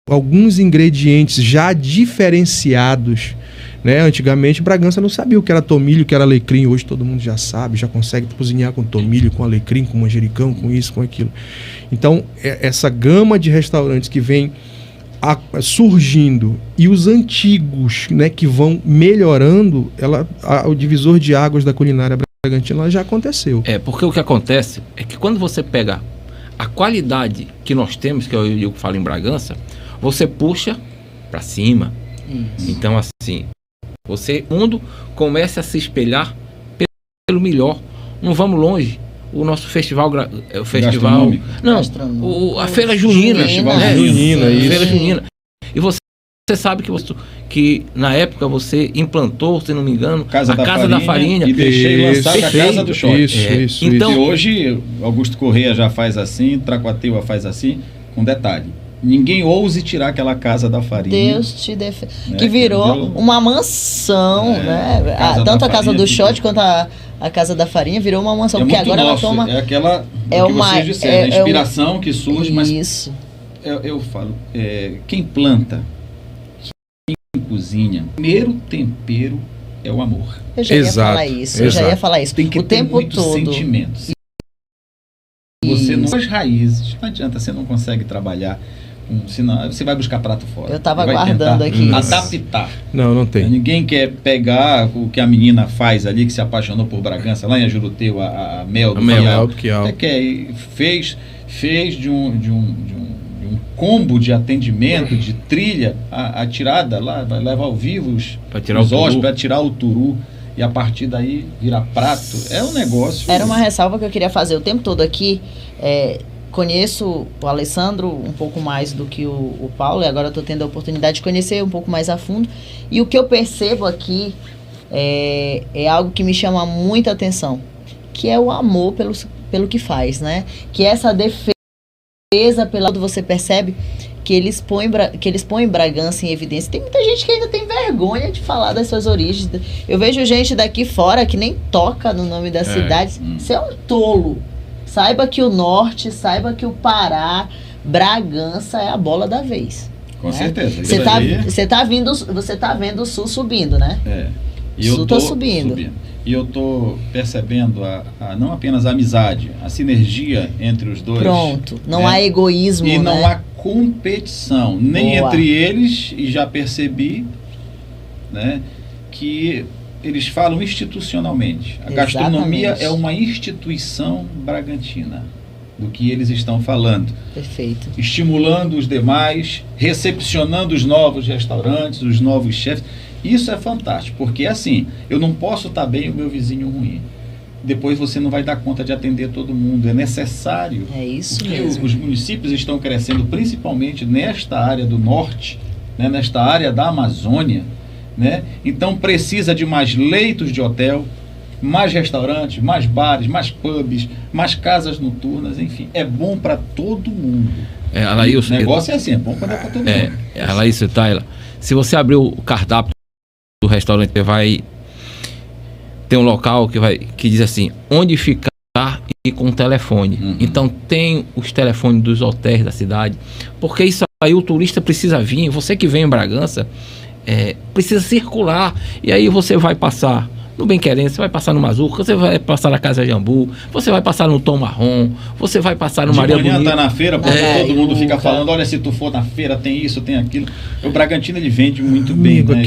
alguns ingredientes já diferenciados, né? Antigamente Bragança não sabia o que era tomilho, o que era alecrim. Hoje todo mundo já sabe, já consegue cozinhar com tomilho, com alecrim, com manjericão, com isso, com aquilo. Então, essa gama de restaurantes que vem surgindo e os antigos, né, que vão melhorando, o divisor de águas da culinária bragantina já aconteceu. Porque o que acontece é que quando você pega a qualidade que nós temos, que eu falo em Bragança, você puxa para cima. Então, assim, o mundo começa a se espelhar pelo melhor. Não vamos longe. O nosso festival, a Feira Junina. Feira Junina. E você sabe que na época você implantou, se não me engano, a Casa da Farinha. E deixei lançar a Casa do Shot. Isso. Então, e hoje, Augusto Correia já faz assim, Tracuateua faz assim, com detalhe. Ninguém ouse tirar aquela Casa da Farinha. Deus te defenda. Né? Que virou uma mansão, né? Tanto a Casa do Shot quanto a Casa da Farinha virou uma mansão. Porque agora ela toma... É aquela que vocês disseram, a inspiração que surge, mas... Isso. Eu falo, quem planta, quem cozinha, primeiro tempero é o amor. Eu já ia falar isso. Tem que o ter tempo muitos todo. Sentimentos. Você não... As raízes, não adianta, você não consegue trabalhar... Senão, você vai buscar prato fora. Eu estava aguardando aqui. Adaptar. Não tem. Ninguém quer pegar o que a menina faz ali, que se apaixonou por Bragança, lá em Ajuruteu, a Mel do Quial. Fez de um combo de atendimento, de trilha, a tirada lá, vai levar ao vivo os hóspedes, para tirar o turu. E a partir daí virar prato. É um negócio. Era uma ressalva que eu queria fazer o tempo todo aqui. Conheço o Alessandro um pouco mais do que o Paulo, e agora estou tendo a oportunidade de conhecer um pouco mais a fundo. E o que eu percebo aqui é algo que me chama muita atenção, que é o amor pelo que faz, né? Que essa defesa pelo lado, você percebe que eles põem Bragança em evidência. Tem muita gente que ainda tem vergonha de falar das suas origens. Eu vejo gente daqui fora que nem toca no nome da cidade. Você é um tolo. Saiba que o Norte, saiba que o Pará, Bragança é a bola da vez. Com certeza. Você tá vendo o Sul subindo, né? E eu tô subindo. E eu tô percebendo não apenas a amizade, a sinergia entre os dois. Pronto. Não há egoísmo, e não há competição, nem entre eles, e já percebi, né, que eles falam institucionalmente. A gastronomia é uma instituição bragantina, do que eles estão falando. Perfeito. Estimulando os demais, recepcionando os novos restaurantes, os novos chefes. Isso é fantástico, porque assim, eu não posso estar bem e o meu vizinho ruim. Depois você não vai dar conta de atender todo mundo. É necessário. É isso porque mesmo. Os municípios estão crescendo, principalmente nesta área do norte, né, nesta área da Amazônia, né? Então precisa de mais leitos de hotel, mais restaurantes, mais bares, mais pubs, mais casas noturnas, enfim. É bom para todo mundo. O negócio é assim, é bom para todo mundo. Laís, Taila, se você abrir o cardápio do restaurante, você vai ter um local que diz assim, onde ficar e com telefone. Então tem os telefones dos hotéis da cidade, porque isso aí o turista precisa vir. Você que vem em Bragança, precisa circular, e aí você vai passar no Bem-Querência, você vai passar no Mazurca, você vai passar na Casa Jambu, você vai passar no Tom Marrom, você vai passar no Maria Bonita. Tá na feira, porque todo mundo fica falando, olha, se tu for na feira tem isso, tem aquilo. O Bragantino, ele vende muito bem, né?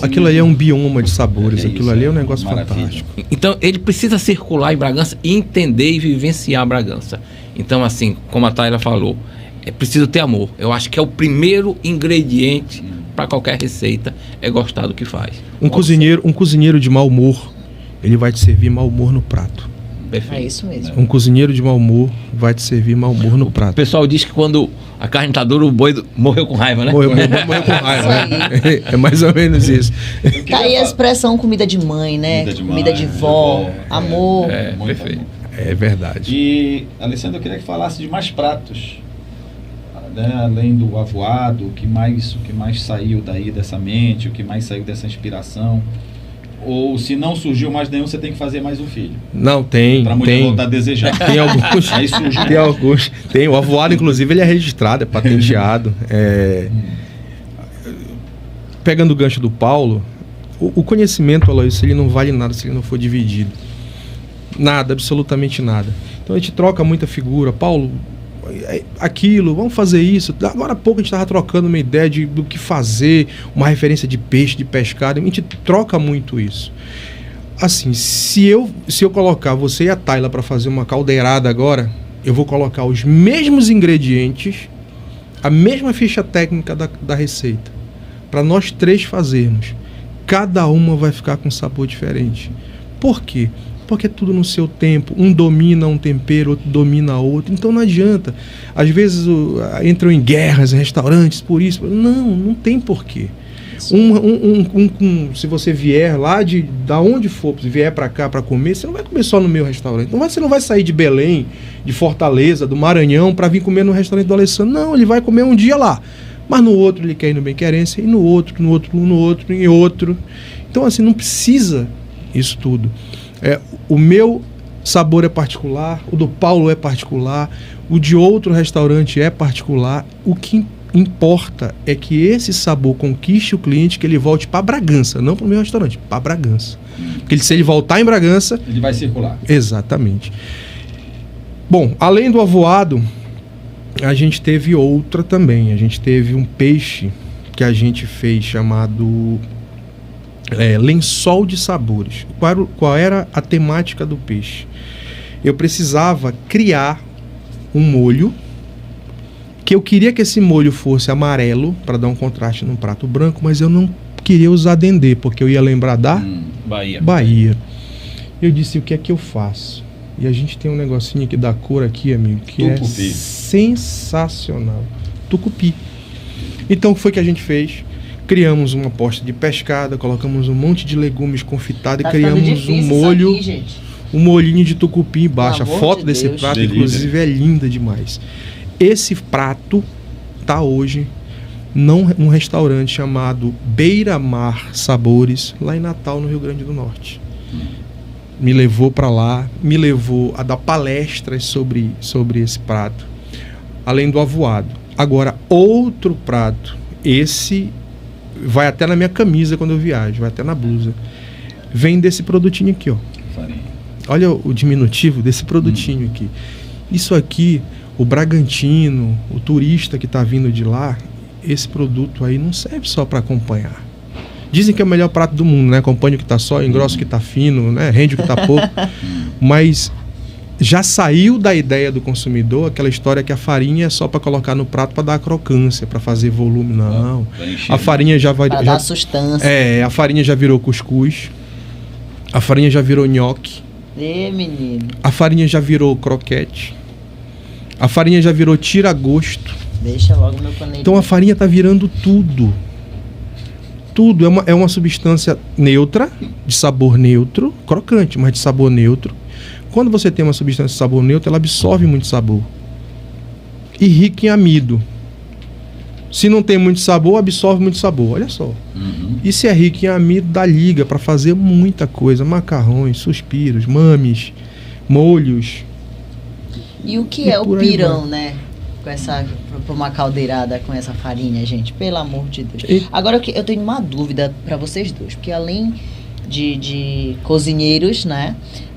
Aquilo ali é um bioma de sabores, aquilo ali é um negócio fantástico. Então ele precisa circular em Bragança e entender e vivenciar Bragança. Então, assim, como a Taila falou, é preciso ter amor. Eu acho que é o primeiro ingrediente para qualquer receita, é gostar do que faz. Um cozinheiro de mau humor, ele vai te servir mau humor no prato. Perfeito. É isso mesmo. Um cozinheiro de mau humor vai te servir mau humor no prato. O pessoal diz que quando a carne está dura, o boi morreu com raiva, né? Morreu com raiva, né? É mais ou menos isso. Tá aí a expressão comida de mãe, né? Comida de vó, amor. Perfeito. É verdade. E, Alessandro, eu queria que falasse de mais pratos. Né, além do avoado, o que mais saiu daí dessa mente, o que mais saiu dessa inspiração, Ou se não surgiu mais nenhum, você tem que fazer mais um filho? Não, tem. Para a mulher voltar a desejar. Tem alguns. Aí surgiu. Tem alguns. Tem. O avoado, inclusive, ele é registrado, é patenteado. Pegando o gancho do Paulo, o conhecimento, Aloysio, ele não vale nada se ele não for dividido. Nada, absolutamente nada. Então a gente troca muita figura. Paulo, aquilo, vamos fazer isso. Agora há pouco a gente estava trocando uma ideia do que fazer, uma referência de peixe, de pescado. A gente troca muito isso. Assim, se eu colocar você e a Tayla para fazer uma caldeirada agora, eu vou colocar os mesmos ingredientes, a mesma ficha técnica da receita, para nós três fazermos. Cada uma vai ficar com um sabor diferente. Por quê? Porque é tudo no seu tempo. Um domina um tempero, outro domina outro. Então não adianta. Às vezes entram em guerras, em restaurantes, por isso. Não tem porquê. Se você vier lá da onde for, se vier para cá para comer, você não vai comer só no meu restaurante. Você não vai sair de Belém, de Fortaleza, do Maranhão, para vir comer no restaurante do Alessandro. Não, ele vai comer um dia lá. Mas no outro ele quer ir no Bem-Querência, e no outro, em outro. Então, assim, não precisa isso tudo. O meu sabor é particular, o do Paulo é particular, o de outro restaurante é particular. O que importa é que esse sabor conquiste o cliente, que ele volte para Bragança, não para o meu restaurante, para Bragança. Porque se ele voltar em Bragança... ele vai circular. Exatamente. Bom, além do avoado, a gente teve outra também. A gente teve um peixe que a gente fez chamado lençol de sabores. Qual era a temática do peixe? Eu precisava criar um molho, que eu queria que esse molho fosse amarelo, para dar um contraste num prato branco, mas eu não queria usar dendê, porque eu ia lembrar da Bahia. Eu disse, o que é que eu faço? E a gente tem um negocinho aqui da cor aqui, amigo, que tucupi. É sensacional. Tucupi. Então, o que foi que a gente fez? Criamos uma posta de pescada, colocamos um monte de legumes confitados e criamos um molho, um molhinho de tucupi embaixo. A foto desse prato, inclusive, é linda demais. Esse prato está hoje num restaurante chamado Beira Mar Sabores, lá em Natal, no Rio Grande do Norte. Me levou para lá, me levou a dar palestras sobre esse prato, além do avoado. Agora, outro prato, esse vai até na minha camisa quando eu viajo, vai até na blusa. Vem desse produtinho aqui, ó. Farinha. Olha o diminutivo desse produtinho aqui. Isso aqui, o Bragantino, o turista que está vindo de lá, esse produto aí não serve só para acompanhar. Dizem que é o melhor prato do mundo, né? Acompanha o que está só, engrossa o que está fino, né? Rende o que está pouco. Mas já saiu da ideia do consumidor aquela história que a farinha é só para colocar no prato para dar crocância, para fazer volume. Não. A farinha já vai... Para dar sustância. A farinha já virou cuscuz. A farinha já virou nhoque. Menino. A farinha já virou croquete. A farinha já virou tira-gosto. Deixa logo meu panelinho. Então a farinha está virando tudo. Tudo. É uma substância neutra, de sabor neutro, crocante, mas de sabor neutro. Quando você tem uma substância de sabor neutro, ela absorve muito sabor. E rica em amido. Se não tem muito sabor, absorve muito sabor. Olha só. E se é rico em amido, dá liga para fazer muita coisa. Macarrões, suspiros, mames, molhos. E o que é o pirão, né? Para uma caldeirada com essa farinha, gente, pelo amor de Deus. Agora eu tenho uma dúvida para vocês dois, porque além de cozinheiros, né,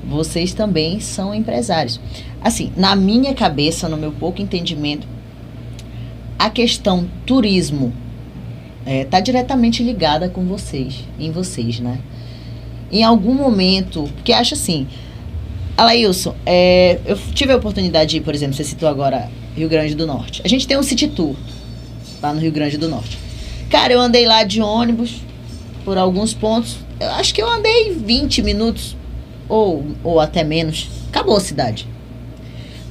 vocês também são empresários. Assim, na minha cabeça, no meu pouco entendimento, a questão turismo tá diretamente ligada com vocês, né? Em algum momento, porque acho assim, Alailson, eu tive a oportunidade de ir, por exemplo, você citou agora Rio Grande do Norte. A gente tem um City Tour lá no Rio Grande do Norte. Cara, eu andei lá de ônibus por alguns pontos. Eu acho que eu andei 20 minutos ou até menos. Acabou a cidade.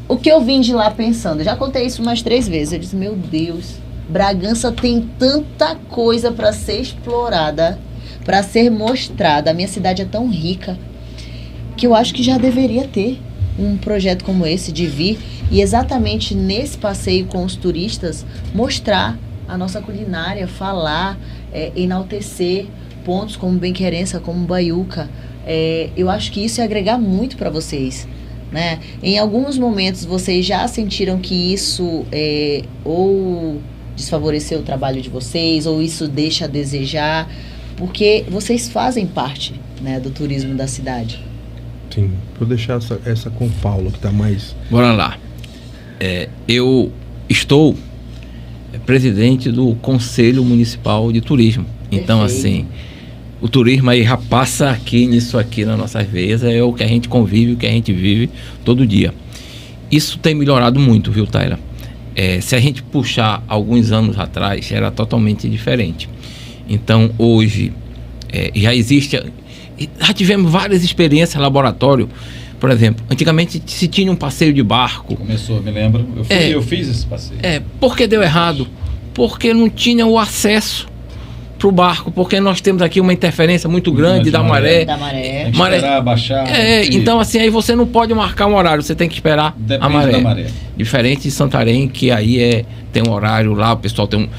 O que eu vim de lá pensando, já contei isso umas 3 vezes. Eu disse, meu Deus, Bragança tem tanta coisa para ser explorada, para ser mostrada. A minha cidade é tão rica que eu acho que já deveria ter um projeto como esse de vir e exatamente nesse passeio com os turistas mostrar a nossa culinária, falar, enaltecer pontos como Benquerença, como Baiuca, eu acho que isso ia agregar muito para vocês, né? Em alguns momentos vocês já sentiram que isso ou desfavoreceu o trabalho de vocês, ou isso deixa a desejar, porque vocês fazem parte, né, do turismo da cidade. Sim, vou deixar essa com o Paulo, que está mais... Bora lá. Eu estou presidente do Conselho Municipal de Turismo. Então, assim, o turismo aí já passa aqui nisso aqui nas nossas veias, é o que a gente convive, o que a gente vive todo dia. Isso tem melhorado muito, viu, Taira? Se a gente puxar alguns anos atrás, era totalmente diferente. Então, hoje, já existe... Já tivemos várias experiências em laboratório. Por exemplo, antigamente se tinha um passeio de barco. Começou, me lembro. Eu fiz esse passeio. Por que deu errado? Porque não tinha o acesso para o barco, porque nós temos aqui uma interferência muito grande da maré. Tem que esperar baixar. Então assim, aí você não pode marcar um horário, você tem que esperar a maré. Da maré. Diferente de Santarém, que aí tem um horário lá, o pessoal tem um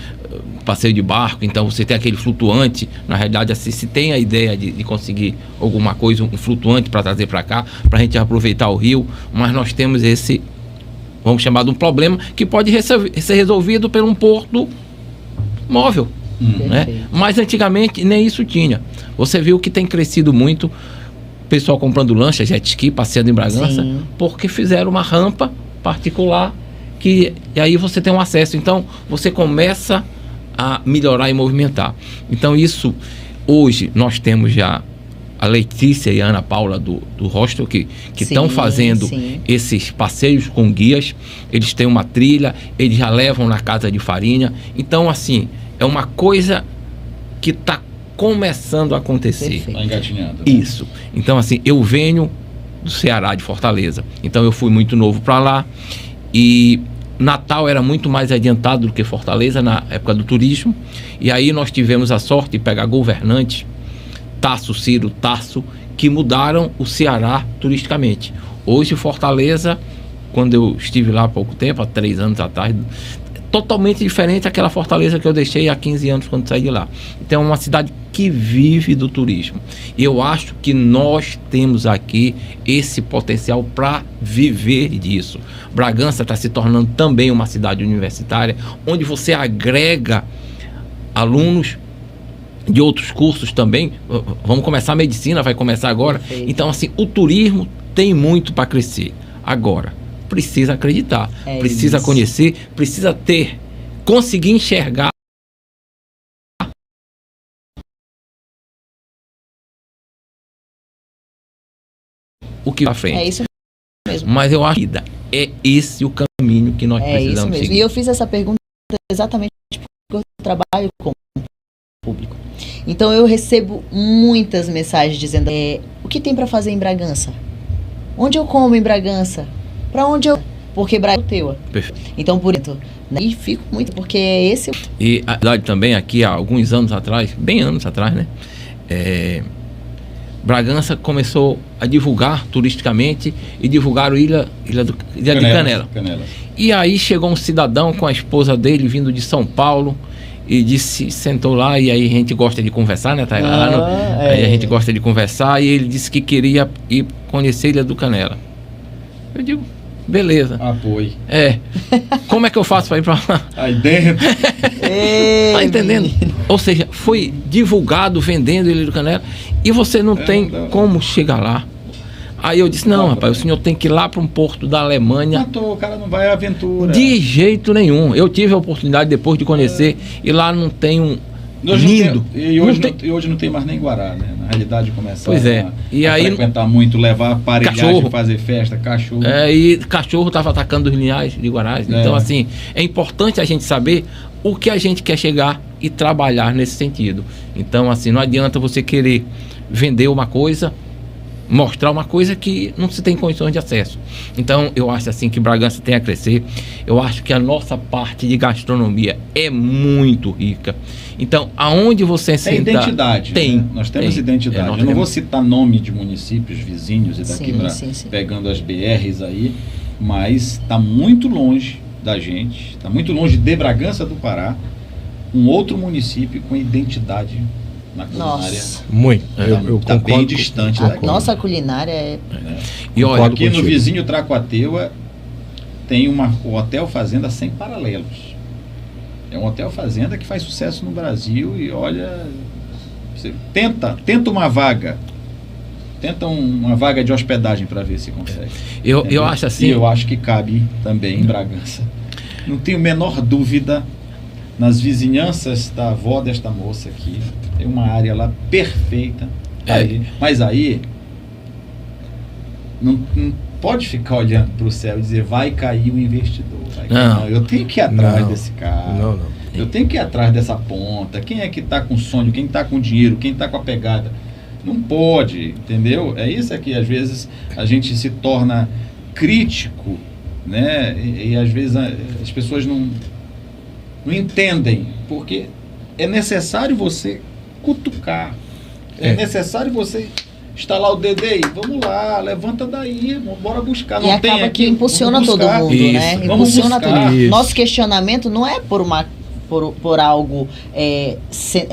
passeio de barco, então você tem aquele flutuante. Na realidade, assim, se tem a ideia de conseguir alguma coisa, um flutuante para trazer para cá, para a gente aproveitar o rio, mas nós temos esse, vamos chamar de um problema, que pode ser resolvido por um porto móvel. Né? Mas antigamente nem isso tinha. Você viu que tem crescido muito o pessoal comprando lancha, jet ski, passeando em Bragança. Sim. Porque fizeram uma rampa particular e aí você tem um acesso. Então você começa a melhorar e movimentar. Então isso, hoje nós temos já a Letícia e a Ana Paula do hostel que estão fazendo esses passeios com guias. Eles têm uma trilha, eles já levam na casa de farinha. Então assim, é uma coisa que está começando a acontecer. Está engatinhando. Isso. Então assim, eu venho do Ceará, de Fortaleza. Então eu fui muito novo para lá e Natal era muito mais adiantado do que Fortaleza na época do turismo. E aí nós tivemos a sorte de pegar governantes, Ciro, Tarso, que mudaram o Ceará turisticamente. Hoje Fortaleza, quando eu estive lá há pouco tempo, há 3 anos atrás, totalmente diferente daquela Fortaleza que eu deixei há 15 anos quando saí de lá. Então é uma cidade que vive do turismo. E eu acho que nós temos aqui esse potencial para viver disso. Bragança está se tornando também uma cidade universitária, onde você agrega alunos de outros cursos também. Vamos começar a medicina, vai começar agora. Então assim, o turismo tem muito para crescer. Agora, precisa acreditar, precisa conhecer, precisa conseguir enxergar o que vai à frente. É isso mesmo. Mas eu acho que é esse o caminho que nós precisamos seguir. E eu fiz essa pergunta exatamente porque eu trabalho com o público. Então eu recebo muitas mensagens dizendo o que tem para fazer em Bragança? Onde eu como em Bragança? Para onde eu... Porque Bragança é teu. Então, por isso, né? E fico muito, porque é esse... E a verdade também, aqui há alguns anos atrás, bem anos atrás, né? Bragança começou a divulgar turisticamente e divulgaram Ilha de Canela. E aí chegou um cidadão com a esposa dele vindo de São Paulo e sentou lá, e aí a gente gosta de conversar, né? Aí a gente gosta de conversar, e ele disse que queria ir conhecer a Ilha do Canela. Eu digo, beleza. Apoio. Como é que eu faço para ir para lá? Aí dentro. Tá entendendo? Ou seja, foi divulgado, vendendo Ilha do Canela, e você não tem como chegar lá. Aí eu disse, não, rapaz, o senhor tem que ir lá para um porto da Alemanha. O cara não vai à aventura. De jeito nenhum. Eu tive a oportunidade depois de conhecer, e lá não tem um lindo. E hoje não tem mais nem Guará, né? Na realidade começa a frequentar muito, levar aparelhagem, fazer festa, cachorro. E cachorro estava atacando os linhais de Guarás. Então, assim, é importante a gente saber o que a gente quer chegar e trabalhar nesse sentido. Então, assim, não adianta você querer vender uma coisa, mostrar uma coisa que não se tem condições de acesso. Então eu acho assim que Bragança tem a crescer. Eu acho que a nossa parte de gastronomia é muito rica. Então aonde você tem identidade, né? Nós temos identidade. Eu não vou citar nome de municípios vizinhos e daqui pegando as BRs aí, mas está muito longe da gente, está muito longe de Bragança do Pará, um outro município com identidade na culinária. Nossa. Muito. Eu Tá concordo. bem distante A daqui. nossa culinária é... E olha, Concordo Aqui contigo. no vizinho Tracuateua tem o Hotel Fazenda sem paralelos. É um hotel fazenda que faz sucesso no Brasil e olha, você tenta uma vaga. Tenta uma vaga de hospedagem para ver se consegue. eu acho assim. E eu acho que cabe também em Bragança. Não tenho a menor dúvida, nas vizinhanças da avó desta moça aqui, tem uma área lá perfeita. Mas aí não pode ficar olhando para o céu e dizer vai cair o investidor. Não, eu tenho que ir atrás desse cara. Não. Eu tenho que ir atrás dessa ponta. Quem é que está com sonho? Quem está com dinheiro? Quem está com a pegada? Não pode, entendeu? É isso que às vezes a gente se torna crítico, né? E às vezes as pessoas não entendem, porque é necessário você cutucar, é necessário você estalar o dedo aí, vamos lá, levanta daí, bora buscar. E acaba que impulsiona todo mundo, né? Impulsiona todo mundo. Nosso questionamento não é por algo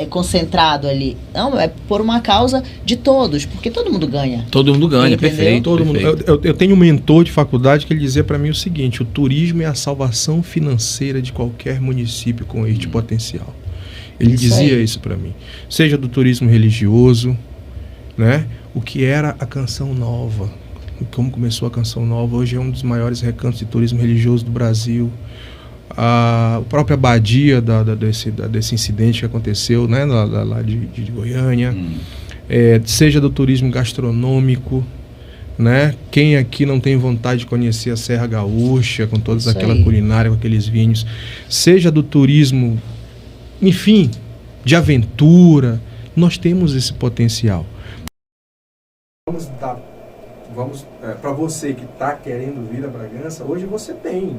concentrado ali. Não, é por uma causa de todos, porque todo mundo ganha. Todo mundo ganha, perfeito. Todo mundo. Eu tenho um mentor de faculdade que ele dizia para mim o seguinte: o turismo é a salvação financeira de qualquer município com este potencial. Ele dizia isso para mim. Seja do turismo religioso, né? O que era a Canção Nova, como começou a Canção Nova, hoje é um dos maiores recantos de turismo religioso do Brasil. A própria abadia desse incidente que aconteceu, né, lá de Goiânia, seja do turismo gastronômico, né? Quem aqui não tem vontade de conhecer a Serra Gaúcha, com toda aquela culinária, com aqueles vinhos, seja do turismo, enfim, de aventura, nós temos esse potencial. Vamos para você que está querendo vir a Bragança, hoje você tem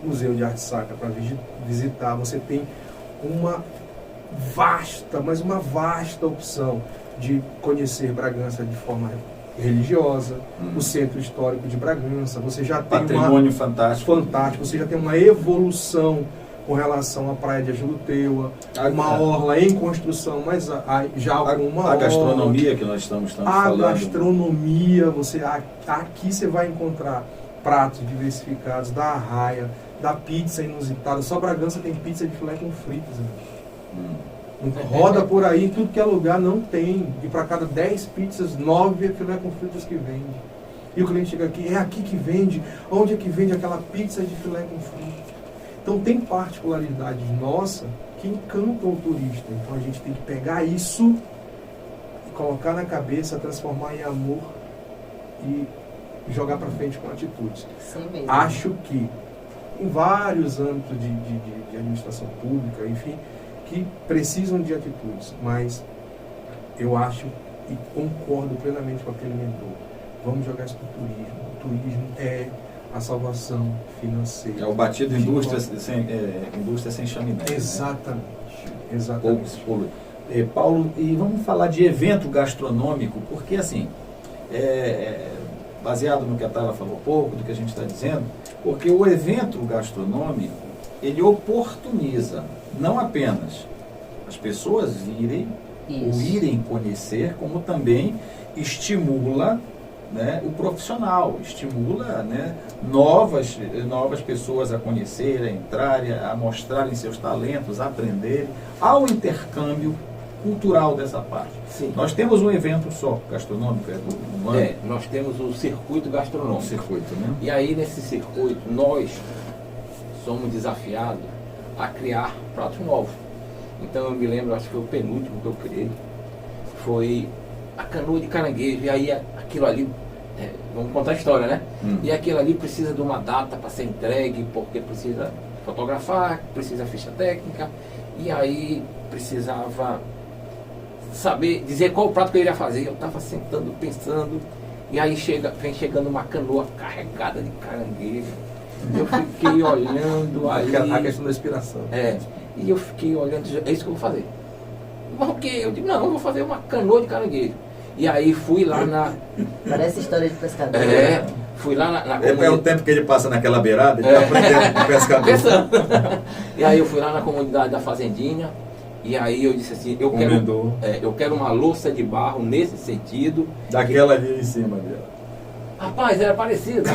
Museu de Arte Sacra para visitar, você tem uma vasta opção de conhecer Bragança de forma religiosa, o Centro Histórico de Bragança, você já tem patrimônio fantástico, você já tem uma evolução com relação à Praia de Ajuruteua, uma orla em construção, mas já alguma a gastronomia que nós estamos falando. A gastronomia, aqui você vai encontrar pratos diversificados da arraia, da pizza inusitada. Só Bragança tem pizza de filé com fritas. Roda por aí, em tudo que é lugar não tem. E para cada 10 pizzas, 9 é filé com fritas que vende. E o cliente chega aqui, é aqui que vende? Onde é que vende aquela pizza de filé com fritas? Então tem particularidades nossas que encantam o turista. Então a gente tem que pegar isso e colocar na cabeça, transformar em amor e jogar para frente com atitudes. Sim mesmo. Acho que em vários âmbitos de administração pública, enfim, que precisam de atitudes, mas eu acho e concordo plenamente com aquele mentor. Vamos jogar isso para o turismo. O turismo é a salvação financeira. É o batido indústria sem chaminé. Exatamente. Né? Exatamente. Paulo, e vamos falar de evento gastronômico, porque assim, baseado no que a Tara falou pouco, do que a gente está dizendo, porque o evento gastronômico, ele oportuniza não apenas as pessoas virem ou irem conhecer, como também estimula, né, o profissional, estimula, né, novas pessoas a conhecerem, a entrarem, a mostrarem seus talentos, a aprenderem, ao intercâmbio cultural dessa parte. Sim. Nós temos um evento só gastronômico, nós temos o circuito gastronômico. Circuito, né? E aí nesse circuito nós somos desafiados a criar pratos novos. Então eu me lembro, acho que foi o penúltimo que eu criei, foi a canoa de caranguejo. E aí aquilo ali, vamos contar a história, né? E aquilo ali precisa de uma data para ser entregue, porque precisa fotografar, precisa ficha técnica, e aí precisava saber, dizer qual o prato que eu iria fazer. Eu estava sentando, pensando, e aí vem chegando uma canoa carregada de caranguejo. Eu fiquei olhando ali. A questão da inspiração. E eu fiquei olhando, é isso que eu vou fazer. Mas o quê? Eu digo, não, eu vou fazer uma canoa de caranguejo. E aí fui lá na... Parece história de pescador. Fui lá na comunidade. É o tempo que ele passa naquela beirada, ele está aprendendo com pescador. E aí eu fui lá na comunidade da Fazendinha E aí eu disse assim, eu quero uma louça de barro nesse sentido. Daquela ali em cima dela. Rapaz, era parecido.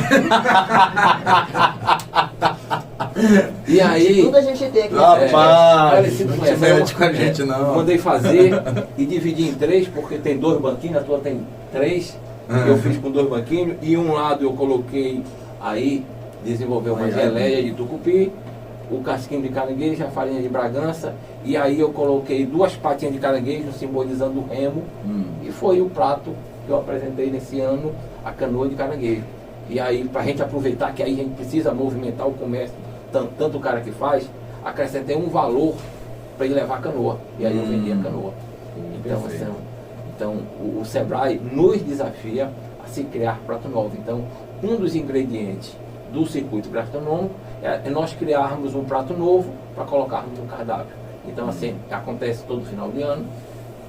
E aí... Tudo a gente tem aqui. Parecido com essa. Não com a gente não. Mandei fazer e dividi em 3, porque tem 2 banquinhos, a tua tem 3. Eu fiz com 2 banquinhos. E um lado eu coloquei aí, desenvolveu uma geleia de tucupi, o casquinho de caranguejo, a farinha de Bragança. E aí eu coloquei 2 patinhas de caranguejo, simbolizando o remo. E foi o prato que eu apresentei nesse ano, a canoa de caranguejo. E aí, para a gente aproveitar que aí a gente precisa movimentar o comércio, tanto o cara que faz, acrescentei um valor para ele levar a canoa. E aí eu vendi a canoa. Então o Sebrae nos desafia a se criar prato novo. Então, um dos ingredientes do circuito gastronômico é nós criarmos um prato novo para colocarmos no cardápio. Então, assim, acontece todo final de ano.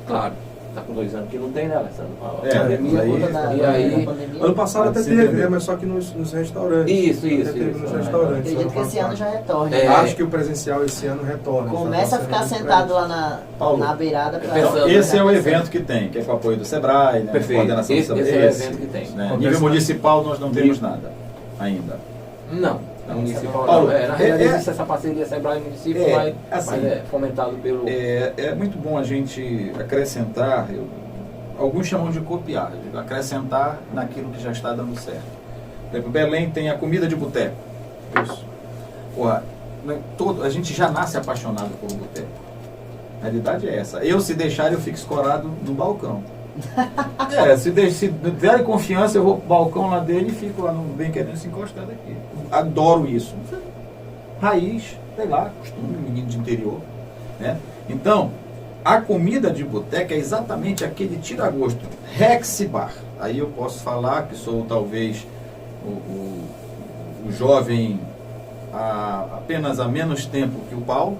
Claro, está com 2 anos que não tem, né, Alessandro? A pandemia. E aí, ano passado até teve, mas só que nos restaurantes. Isso. Nos restaurantes. Acredito que esse ano já retorna. Acho que o presencial esse ano retorna. Começa a ficar sentado lá na beirada. Esse é o evento que tem, que é com o apoio do Sebrae, né? Perfeito. Coordenação do Sebrae. Esse é o evento que tem. Né? Nível municipal nós não temos nada ainda. Não. Municipal, Paulo, na realidade existe essa parceria Sebrae município, mas é fomentado pelo... É muito bom a gente acrescentar, alguns chamam de copiar, acrescentar naquilo que já está dando certo. Por exemplo, Belém tem a comida de boteco. Isso. Porra, a gente já nasce apaixonado por boteco. A realidade é essa. Se deixar, eu fico escorado no balcão. Se derem confiança, eu vou pro balcão lá dele e fico lá no bem querendo se encostando aqui. Adoro isso. Raiz, sei lá, costume, menino de interior. Né? Então, a comida de boteca é exatamente aquele tira-gosto. Rex-bar. Aí eu posso falar que sou talvez o jovem apenas há menos tempo que o Paulo.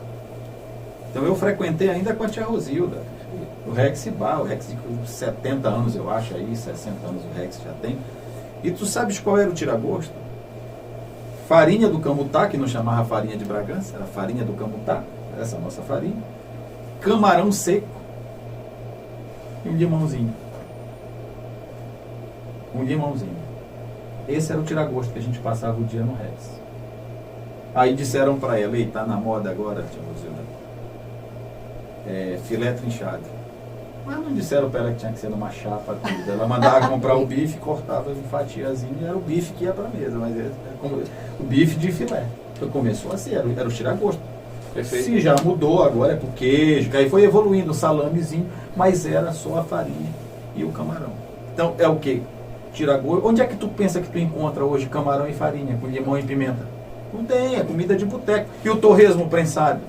Então eu frequentei ainda com a tia Rosilda. O Rex Bar, o Rex de 70 anos, eu acho, aí, 60 anos o Rex já tem. E tu sabes qual era o tira-gosto? Farinha do camutá, que não chamava farinha de Bragança, era farinha do camutá, essa é a nossa farinha. Camarão seco e um limãozinho. Esse era o tira-gosto que a gente passava o dia no Rex. Aí disseram para ela, tá na moda agora, tia Rosilda, filé trinchado. Mas não disseram para ela que tinha que ser numa chapa, tudo. Ela mandava comprar o bife, cortava em fatiazinha, e era o bife que ia para a mesa, mas o bife de filé. Então começou a ser, era o tira-gosto. Se já mudou, agora é pro queijo, que aí foi evoluindo o salamezinho, mas era só a farinha e o camarão. Então é o que? Tira-gosto. Onde é que tu pensa que tu encontra hoje camarão e farinha, com limão e pimenta? Não tem, é comida de boteco. E o torresmo prensado?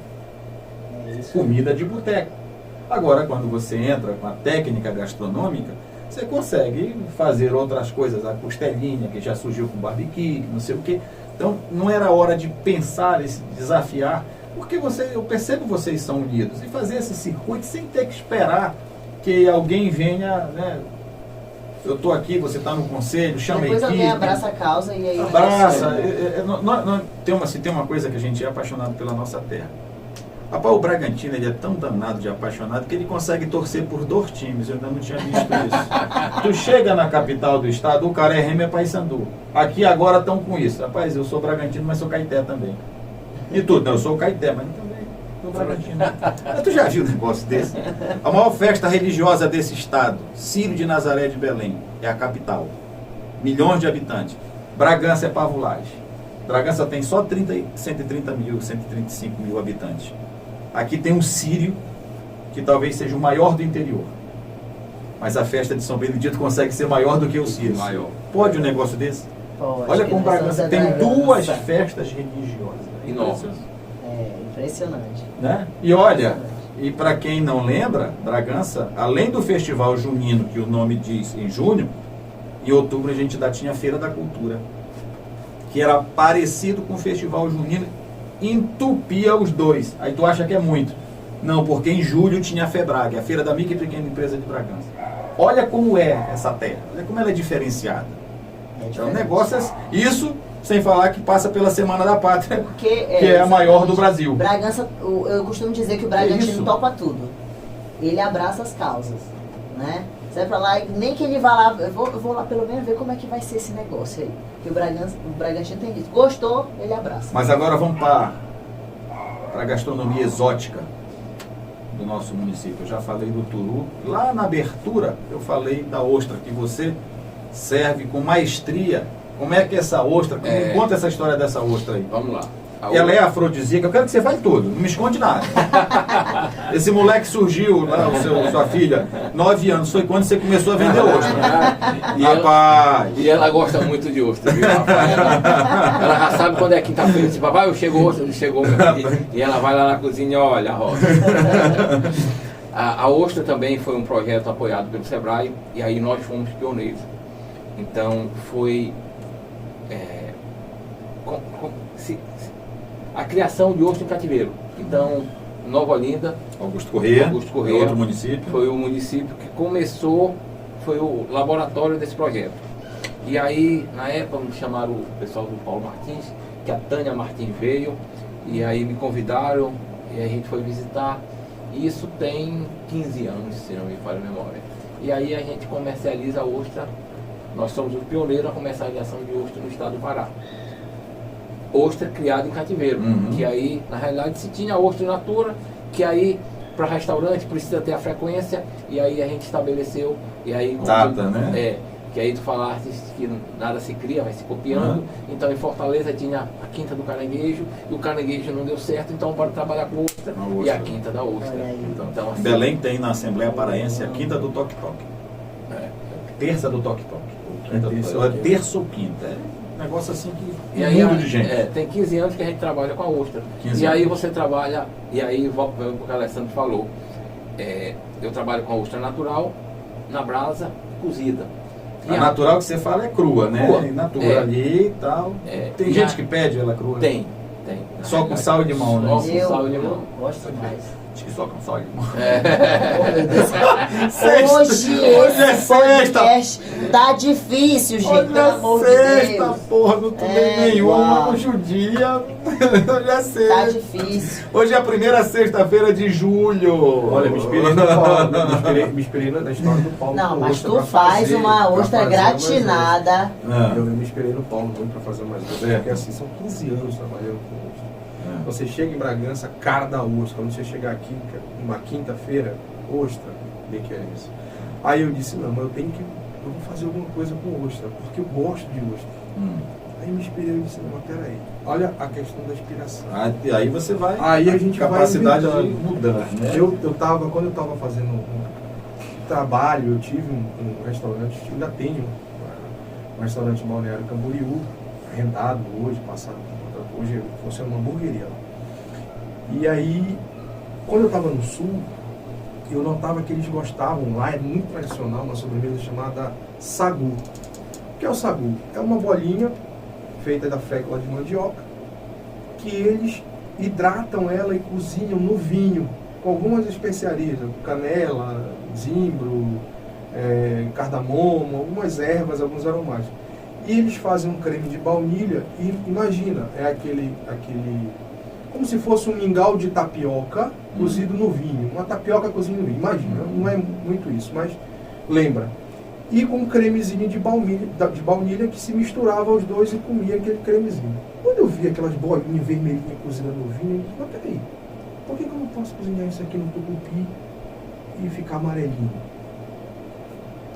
Comida de boteco. Agora, quando você entra com a técnica gastronômica, você consegue fazer outras coisas, a costelinha, que já surgiu com barbecue, não sei o quê. Então, não era hora de pensar, desafiar, porque eu percebo que vocês são unidos, e fazer esse circuito sem ter que esperar que alguém venha, né? Eu estou aqui, você está no conselho, chama depois a equipe. Depois alguém abraça a causa e aí... Abraça. Tem uma coisa que a gente é apaixonado pela nossa terra. Rapaz, o Bragantino, ele é tão danado de apaixonado que ele consegue torcer por 2 times. Eu ainda não tinha visto isso. Tu chega na capital do estado, o cara é Remo e é Paysandu. Aqui agora estão com isso. Rapaz, eu sou Bragantino, mas sou Caeté também. E tudo, não, eu sou Caeté, mas também sou Bragantino. Mas tu já viu um negócio desse? A maior festa religiosa desse estado, Círio de Nazaré de Belém, é a capital. Milhões de habitantes. Bragança é Pavulagem. Bragança tem só 130 mil, 135 mil habitantes. Aqui tem um Círio, que talvez seja o maior do interior. Mas a festa de São Benedito consegue ser maior do que o Círio. Maior. Pode um negócio desse? Pode. Olha como Bragança tem 2 festas religiosas. Enormes. Impressionante. Né? E olha, e para quem não lembra, Bragança, além do Festival Junino, que o nome diz em junho, em outubro a gente ainda tinha a Feira da Cultura, que era parecido com o Festival Junino, entupia os 2. Aí tu acha que é muito. Não, porque em julho tinha a FEBRAG, a Feira da Micro e Pequena Empresa de Bragança. Olha como é essa terra, olha como ela é diferenciada. Então, negócio é isso sem falar que passa pela Semana da Pátria, Porque, que é a maior do Brasil. Bragança, eu costumo dizer que o Bragantino topa tudo. Ele abraça as causas, né? Você vai pra lá, nem que ele vá lá, eu vou lá pelo menos ver como é que vai ser esse negócio aí. Porque o Bragantino tem isso. Gostou, ele abraça. Mas agora vamos para a gastronomia exótica do nosso município. Eu já falei do turu. Lá na abertura eu falei da ostra, que você serve com maestria. Como é que é essa ostra? Conta essa história dessa ostra aí. Vamos lá. Ela é afrodisíaca, eu quero que você fale tudo, não me esconde nada. Esse moleque surgiu, lá, sua filha, 9 anos, foi quando você começou a vender ostra. Rapaz! E ela gosta muito de ostra, viu, rapaz? Ela já sabe quando é quinta-feira, disse, papai, eu chego ostra, chegou meu filho. E ela vai lá na cozinha e olha a roça. A ostra também foi um projeto apoiado pelo Sebrae, e aí nós fomos pioneiros. Então foi a criação de ostra em cativeiro. Então, Nova Olinda, Augusto Corrêa, outro município. Foi o município que começou, foi o laboratório desse projeto. E aí, na época, me chamaram o pessoal do Paulo Martins, que a Tânia Martins veio, e aí me convidaram, e aí a gente foi visitar. E isso tem 15 anos, se não me falha a memória. E aí a gente comercializa a ostra, nós somos os pioneiros na comercialização de ostra no estado do Pará. Ostra criada em cativeiro, que aí, na realidade, se tinha ostra in natura, que aí, para restaurante, precisa ter a frequência, e aí a gente estabeleceu, e aí... Data, né? Que aí tu falaste que nada se cria, vai se copiando. Então, em Fortaleza tinha a Quinta do Caranguejo, e o caranguejo não deu certo, então bora trabalhar com ostra, e a Quinta da ostra. Então, assim, Belém tem na Assembleia Paraense a Quinta do Toque-Toque. Terça do Toque-Toque. Terça ou quinta. Negócio assim que mundo de gente. Tem 15 anos que a gente trabalha com a ostra. E aí você trabalha, e aí volta para o que o Alessandro falou. Eu trabalho com a ostra natural, na brasa, cozida. A natural que você fala é crua, né? Crua. Natura ali e tal. Tem gente que pede ela crua? Tem. Só com sal e limão, né? Só com sal e limão. Gosto mais. Acho que só com sal e limão. Hoje esse podcast tá difícil, gente. Pelo amor de Deus. Porra, não tomei nenhuma judia. Hoje é sexta. Tá difícil. Hoje é a primeira sexta-feira de julho. Olha, me inspirei no Paulo. Me inspirei na história do Paulo. Não, mas tu faz uma ostra gratinada. Eu me inspirei no Paulo muito para fazer mais ostra. Porque assim, são 15 anos trabalhando com ostra. Você chega em Bragança, cara da ostra. Quando você chegar aqui, uma quinta-feira, ostra, bem querência. Aí eu disse, não, mas eu vou fazer alguma coisa com ostra, porque eu gosto de ostra. Aí me inspirei e disse, não, mas peraí, olha a questão da inspiração. Aí você vai, aí a gente capacidade mudando, né? Quando eu estava fazendo um trabalho, eu tive um restaurante, ainda tenho um restaurante Balneário Camboriú, arrendado hoje, passado. Hoje funciona uma hamburgueria. E aí, quando eu estava no sul, eu notava que eles gostavam, lá é muito tradicional, uma sobremesa chamada sagu. O que é o sagu? É uma bolinha feita da fécula de mandioca, que eles hidratam ela e cozinham no vinho, com algumas especiarias, canela, zimbro, cardamomo, algumas ervas, alguns aromas. E eles fazem um creme de baunilha e imagina, aquele como se fosse um mingau de tapioca cozido no vinho. Uma tapioca cozida no vinho, imagina, não é muito isso, mas lembra. E com um cremezinho de baunilha que se misturava aos dois e comia aquele cremezinho. Quando eu vi aquelas bolinhas vermelhinhas cozidas no vinho, eu disse, mas peraí, por que eu não posso cozinhar isso aqui no tucupi e ficar amarelinho?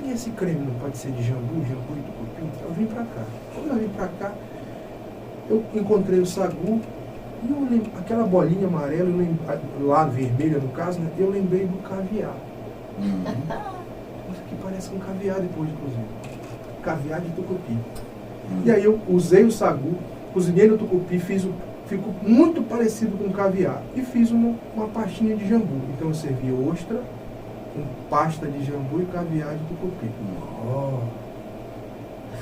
E esse creme não pode ser de jambu e tucupi? Eu vim pra cá. Quando eu vim pra cá, eu encontrei o sagu e eu lembro, aquela bolinha amarela, lá vermelha no caso, né, eu lembrei do caviar. Isso aqui parece um caviar depois de cozido. Caviar de tucupi. E aí eu usei o sagu, cozinhei no tucupi, ficou muito parecido com caviar. E fiz uma pastinha de jambu. Então eu servi ostra, com pasta de jambu e caviar de tucupi.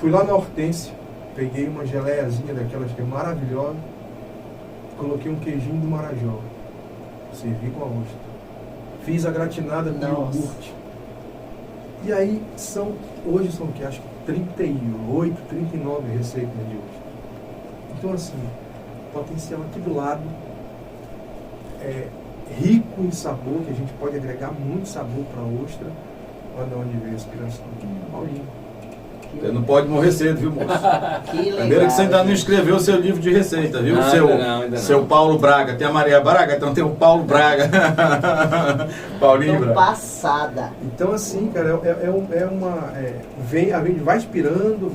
Fui lá na Hortência, peguei uma geleiazinha daquelas que é maravilhosa, coloquei um queijinho do Marajó, servi com a ostra. Fiz a gratinada com iogurte. E aí hoje são o que? Acho que 38, 39 receitas de ostra. Então, assim, o potencial aqui do lado é rico em sabor, que a gente pode agregar muito sabor para a ostra. Olha onde veio a inspiração. Paulinho. Você não pode morrer cedo, viu, moço? Primeiro que você ainda não gente. escreveu o seu livro de receita, viu? Ainda Seu não. Paulo Braga. Tem a Maria Braga, então tem o Paulo Braga. Paulinho Tô Braga. passada. Então, assim, cara, a gente vai inspirando.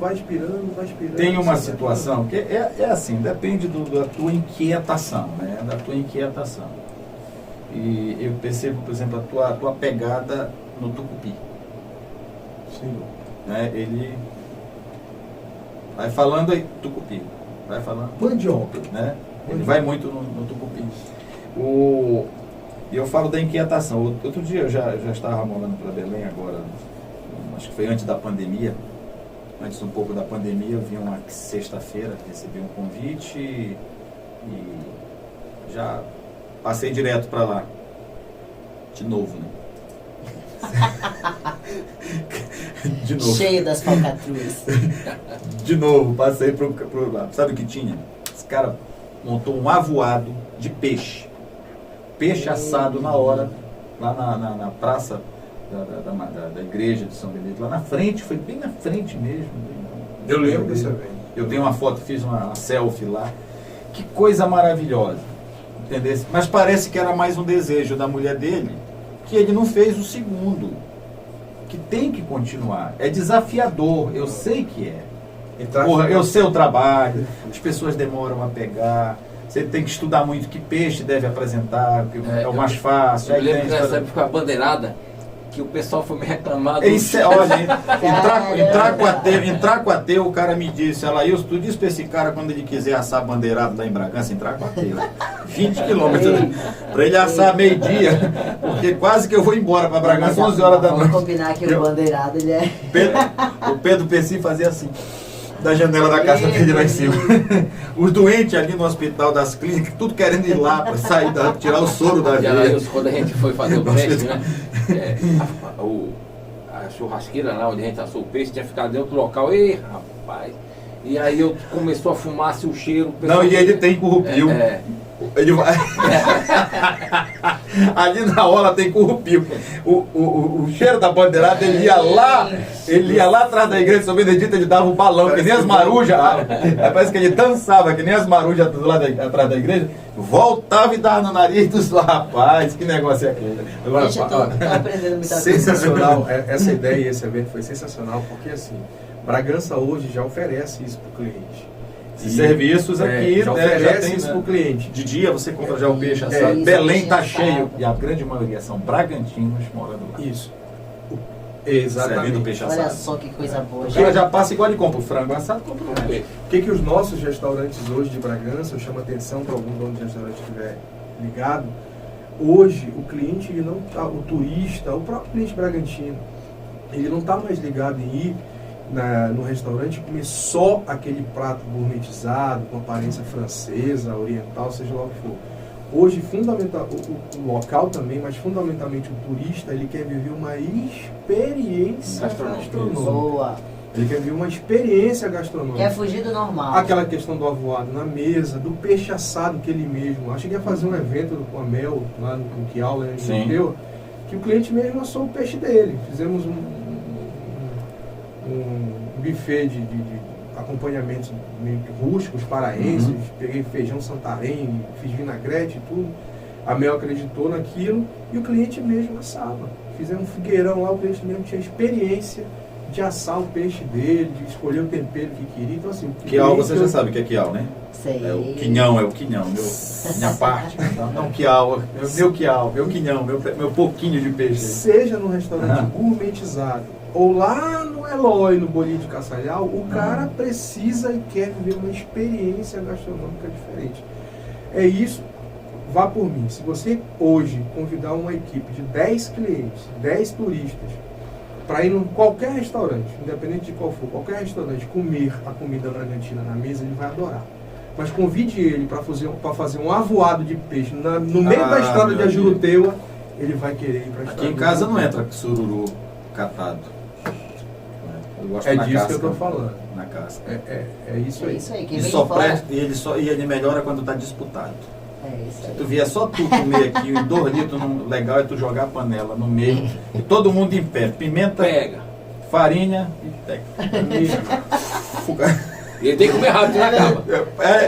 Tem uma situação que é assim, depende da tua inquietação, né? Da tua inquietação. E eu percebo, por exemplo, a tua pegada no tucupi. Sim. Né? Ele vai falando aí, tucupi. Vai falando. Mandioca. Né? Ele vai muito no tucupi. E eu falo da inquietação. Outro dia eu já estava morando para Belém agora, acho que foi antes da pandemia. Antes um pouco da pandemia, eu vim uma sexta-feira, recebi um convite e já passei direto para lá. De novo, né? De novo. Cheio das falcatruas. De novo, passei pro lado. Sabe o que tinha? Esse cara montou um avoado de peixe. Peixe assado na hora, lá na praça da igreja de São Benedito. Lá na frente, foi bem na frente mesmo. Eu lembro dessa vez. Eu dei uma foto, fiz uma selfie lá. Que coisa maravilhosa. Entendeu? Mas parece que era mais um desejo da mulher dele, que ele não fez o segundo. Que tem que continuar. É desafiador, eu sei que é. Porra, eu sei o trabalho, as pessoas demoram a pegar. Você tem que estudar muito que peixe deve apresentar, que é o mais fácil. Eu lembro que nessa época a bandeirada, que o pessoal foi me reclamar. Olha, entrar com ateu, o cara me disse, Alailson, tu disse pra esse cara quando ele quiser assar bandeirado lá em Bragança, entrar com ateu. 20 quilômetros para ele assar meio-dia, porque quase que eu vou embora para Bragança 11 horas da noite. Vamos combinar que o bandeirado ele é. O Pedro Pessi fazia assim, da janela da casa dele lá em cima. Os doentes ali no hospital das clínicas, tudo querendo ir lá para sair, tirar o soro da veia. Quando a gente foi fazer o teste, né? A churrasqueira lá onde a gente assou o peixe tinha ficado em outro local. Ei, rapaz. E aí começou a fumar-se o cheiro. Não, e ele tem currupio. Ele vai. Ali na hora tem currupio. O cheiro da bandeirada, ele ia lá atrás da igreja de São Benedito, ele dava um balão, que nem as marujas. Parece que ele dançava, que nem as marujas do lado atrás da igreja. Voltava e dava no nariz dos rapaz, que negócio é aquele? Agora, gente, eu tô aprendendo muita coisa. Sensacional, essa ideia e esse evento foi sensacional, porque assim, Bragança hoje já oferece isso para o cliente. Serviços aqui, já oferece isso para o cliente. De dia você compra já o peixe assado. Belém está cheio. E a grande maioria são bragantinos morando lá. Isso. Exatamente. Servindo peixe assado. Olha só que coisa boa. O cara já passa igual ele compra o frango assado, compra o peixe. O que os nossos restaurantes hoje de Bragança, eu chamo a atenção para algum dono de restaurante que estiver ligado, hoje o cliente, ele não tá, o turista, o próprio cliente bragantino, ele não está mais ligado em ir no restaurante comer só aquele prato gourmetizado, com aparência francesa, oriental, seja lá o que for. Hoje, o local também, mas fundamentalmente o turista, ele quer viver uma experiência gastronômica. Boa. Ele quer viver uma experiência gastronômica. Quer fugir do normal. Aquela questão do avoado na mesa, do peixe assado que ele mesmo. Eu cheguei a fazer um evento com a Mel, lá no Quial, que o cliente mesmo assou o peixe dele. Fizemos um buffet de acompanhamentos meio que rústicos, paraenses, peguei feijão santarém, fiz vinagrete e tudo. A Mel acreditou naquilo e o cliente mesmo assava. Fizemos um fogueirão lá, o cliente mesmo tinha experiência de assar o peixe dele, de escolher o tempero que queria. Então, assim, quial, você já sabe o que é quial, né? Sei. É o quinhão, minha parte. Não quial, meu quial, meu quinhão, meu pouquinho de peixe. Seja no restaurante gourmetizado, ou lá no Eloy, no Bolinho de Caçalhau, o cara precisa e quer viver uma experiência gastronômica diferente. É isso, vá por mim. Se você hoje convidar uma equipe de 10 clientes, 10 turistas, para ir em qualquer restaurante, independente de qual for, qualquer restaurante, comer a comida bragantina na mesa, ele vai adorar. Mas convide ele para fazer um avoado de peixe no meio da estrada de Ajuruteua, ele vai querer ir para a estrada. Aqui em casa não entra sururu catado. É disso que eu estou falando. na casca. É isso aí. É isso aí. Quem E vem só de fora, presta, e ele melhora quando está disputado. é isso Se aí. tu vier só tu comer aqui, e 2 litros, legal é tu jogar a panela no meio, e todo mundo em pé. Pimenta, Pega. farinha e pega. E ele tem que comer rápido, não acaba.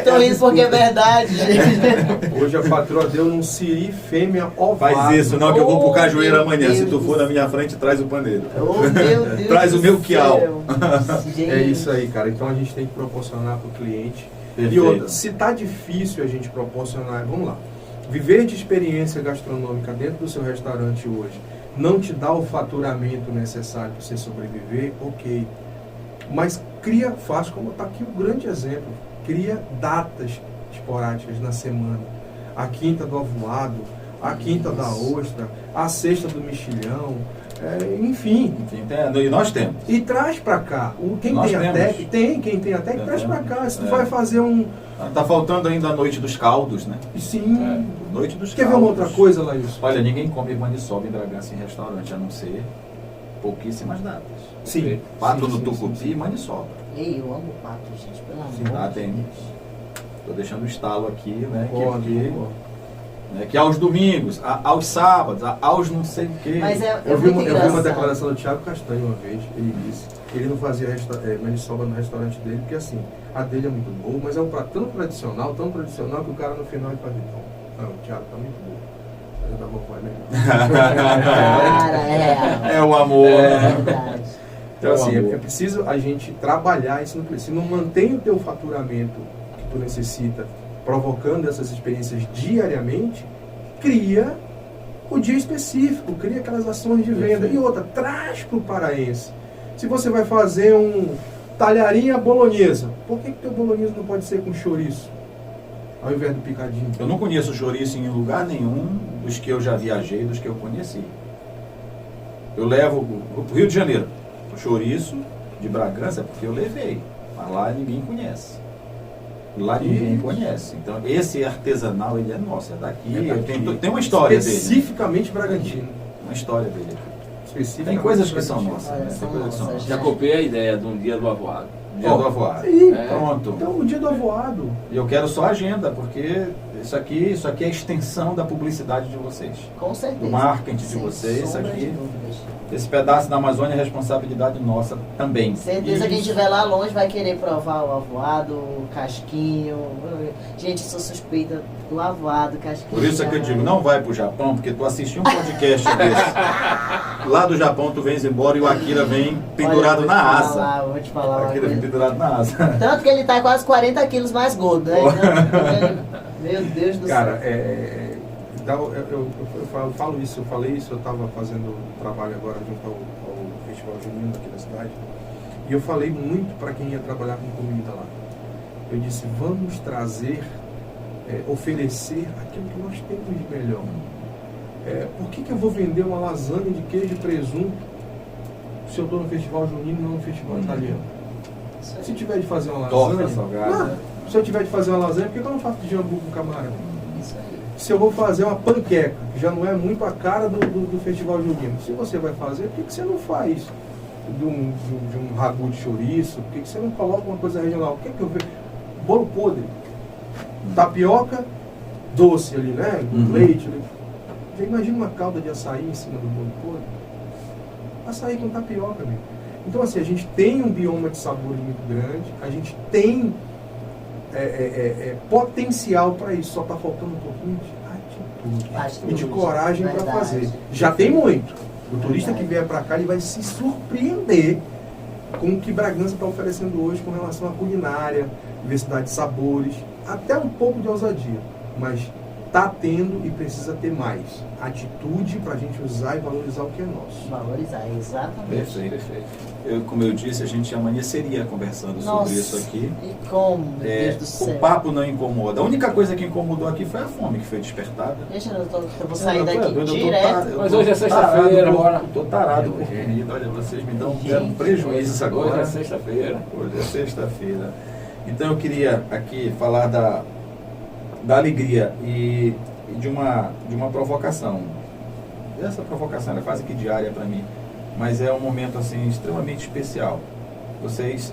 Tô rindo porque é verdade, gente. Hoje a patroa deu num siri fêmea ovado. Faz isso, não, que eu vou pro cajueiro meu amanhã. Se tu Deus for na minha frente, traz o paneiro. Oh, meu Deus Traz o do meu céu. quiau. Gente. É isso aí, cara. Então a gente tem que proporcionar para o cliente. Perfeito. E outra, se tá difícil a gente proporcionar, vamos lá. Viver de experiência gastronômica dentro do seu restaurante hoje não te dá o faturamento necessário para você sobreviver, ok. Mas faz como está aqui o grande exemplo, cria datas esporádicas na semana. A quinta do avoado, a quinta da ostra, a sexta do mexilhão, enfim. E nós temos. E traz para cá. Quem Nós tem a temos. técnica, quem tem a técnica, traz para cá. Se tu vai fazer um... Tá faltando ainda a noite dos caldos, né? Sim. Noite dos Quer ver caldos. uma outra coisa, Laís? Olha, ninguém come maniçoba em Bragança em restaurante, a não ser pouquíssimas datas. Sim. Pato Sim, no sim, tucupi sim, e maniçoba. Ei, eu amo pato, gente, pelo amor Tá, de tem. Deus. Tô deixando o estalo aqui, né? Concordo, Que concordo. que aos domingos, aos sábados, aos não sei o quê. Mas é Eu vi muito uma engraçado. declaração do Thiago Castanho uma vez, ele disse que ele não fazia maniçoba no restaurante dele, porque assim, a dele é muito boa, mas é um prato tão tradicional que o cara no final ele faz não, o Thiago tá muito bom. Mas eu tava com Cara, É o amor. é verdade. Então assim, amor. é preciso a gente trabalhar isso no cliente. Se não mantém o teu faturamento que tu necessita, provocando essas experiências diariamente, cria o dia específico, cria aquelas ações de venda. Perfeito. E outra, traz para o paraense. Se você vai fazer um talharinha bolonhesa, por que teu bolonhesa não pode ser com chouriço, ao invés do picadinho? Eu não conheço chouriço em lugar nenhum dos que eu já viajei, dos que eu conheci. Eu levo pro Rio de Janeiro o chouriço de Bragança, porque eu levei. Mas lá ninguém conhece. Lá ninguém conhece. Então, esse artesanal, ele é nosso, é daqui. Tem uma história dele. Especificamente Bragantino. Uma história dele. Tem Especificamente coisas que são Bragantino. nossas. Olha, Né? são Tem coisas que são nossas. nossas. Já copiei a ideia de um dia do avoado. Dia do avoado. Ih, Pronto. Então, o dia do avoado. E eu quero só agenda, porque isso aqui é a extensão da publicidade de vocês. Com certeza. Do marketing de Sem vocês, isso sombra aqui. de dúvidas. Esse pedaço da Amazônia é responsabilidade nossa também. Certeza que quem estiver lá longe vai querer provar o avoado, o casquinho. Gente, sou suspeita do avoado, casquinho. Por isso é que eu digo, não vai pro Japão, porque tu assistiu um podcast desse. Lá do Japão tu vens embora e o Akira vem pendurado na asa. Vou te falar O uma Akira vem coisa. pendurado na asa. Tanto que ele tá quase 40 quilos mais gordo, né? Meu Deus do Cara, céu. então, eu falo isso, eu falei isso, eu estava fazendo um trabalho agora junto ao Festival Junino aqui da cidade, e eu falei muito para quem ia trabalhar com comida lá. Eu disse, vamos trazer, oferecer aquilo que nós temos de melhor. Por que eu vou vender uma lasanha de queijo e presunto se eu estou no Festival Junino e não no Festival Italiano? Se tiver de fazer uma lasanha... Torta salgada. Se eu tiver de fazer uma lasanha, por que eu não faço de jambu com camarão? Isso aí. Se eu vou fazer uma panqueca, que já não é muito a cara do Festival Junino, se você vai fazer, por que você não faz de um ragu de chouriço? Por que você não coloca uma coisa regional? O que eu vejo? Bolo podre. Tapioca doce ali, né? Leite ali. Já imagina uma calda de açaí em cima do bolo podre? Açaí com tapioca, amigo. Então, assim, a gente tem um bioma de sabores muito grande, a gente tem potencial para isso, só está faltando um pouquinho de atitude e de coragem para fazer. Já tem muito. O turista que vier para cá, ele vai se surpreender com o que Bragança está oferecendo hoje com relação à culinária, diversidade de sabores, até um pouco de ousadia, mas está tendo e precisa ter mais atitude para a gente usar e valorizar o que é nosso. Valorizar, exatamente. Perfeito, perfeito. Como eu disse, a gente amanheceria conversando sobre isso aqui. E como, meu Deus do céu. O papo não incomoda. A única coisa que incomodou aqui foi a fome que foi despertada. Gente, eu vou sair daqui Eu tô direto. Mas hoje é sexta-feira, bora. Tô tarado por comida. Olha, vocês me dão um prejuízo agora. Hoje é sexta-feira. Hoje é sexta-feira. Então eu queria aqui falar da alegria e de uma provocação. Essa provocação é quase que diária para mim, mas é um momento assim extremamente especial. Vocês,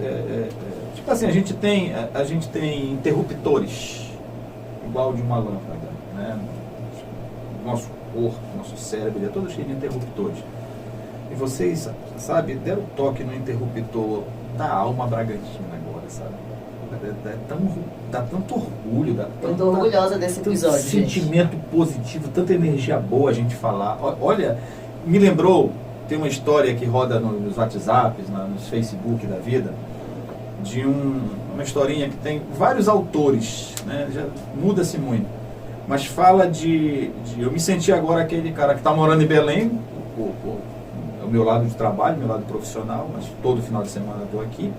tipo assim, a gente tem interruptores, igual de uma lâmpada, né? Nosso corpo, nosso cérebro, é todo cheio de interruptores. E vocês, sabe, deram toque no interruptor da alma Bragantina agora, sabe? Dá tanto orgulho, eu tô orgulhosa desse episódio, sentimento positivo, tanta energia boa a gente falar. Olha, me lembrou, tem uma história que roda nos WhatsApps, nos Facebook da vida, de uma historinha que tem vários autores, né? Já muda-se muito, mas fala eu me senti agora aquele cara que está morando em Belém, o meu lado de trabalho, meu lado profissional, mas todo final de semana estou aqui.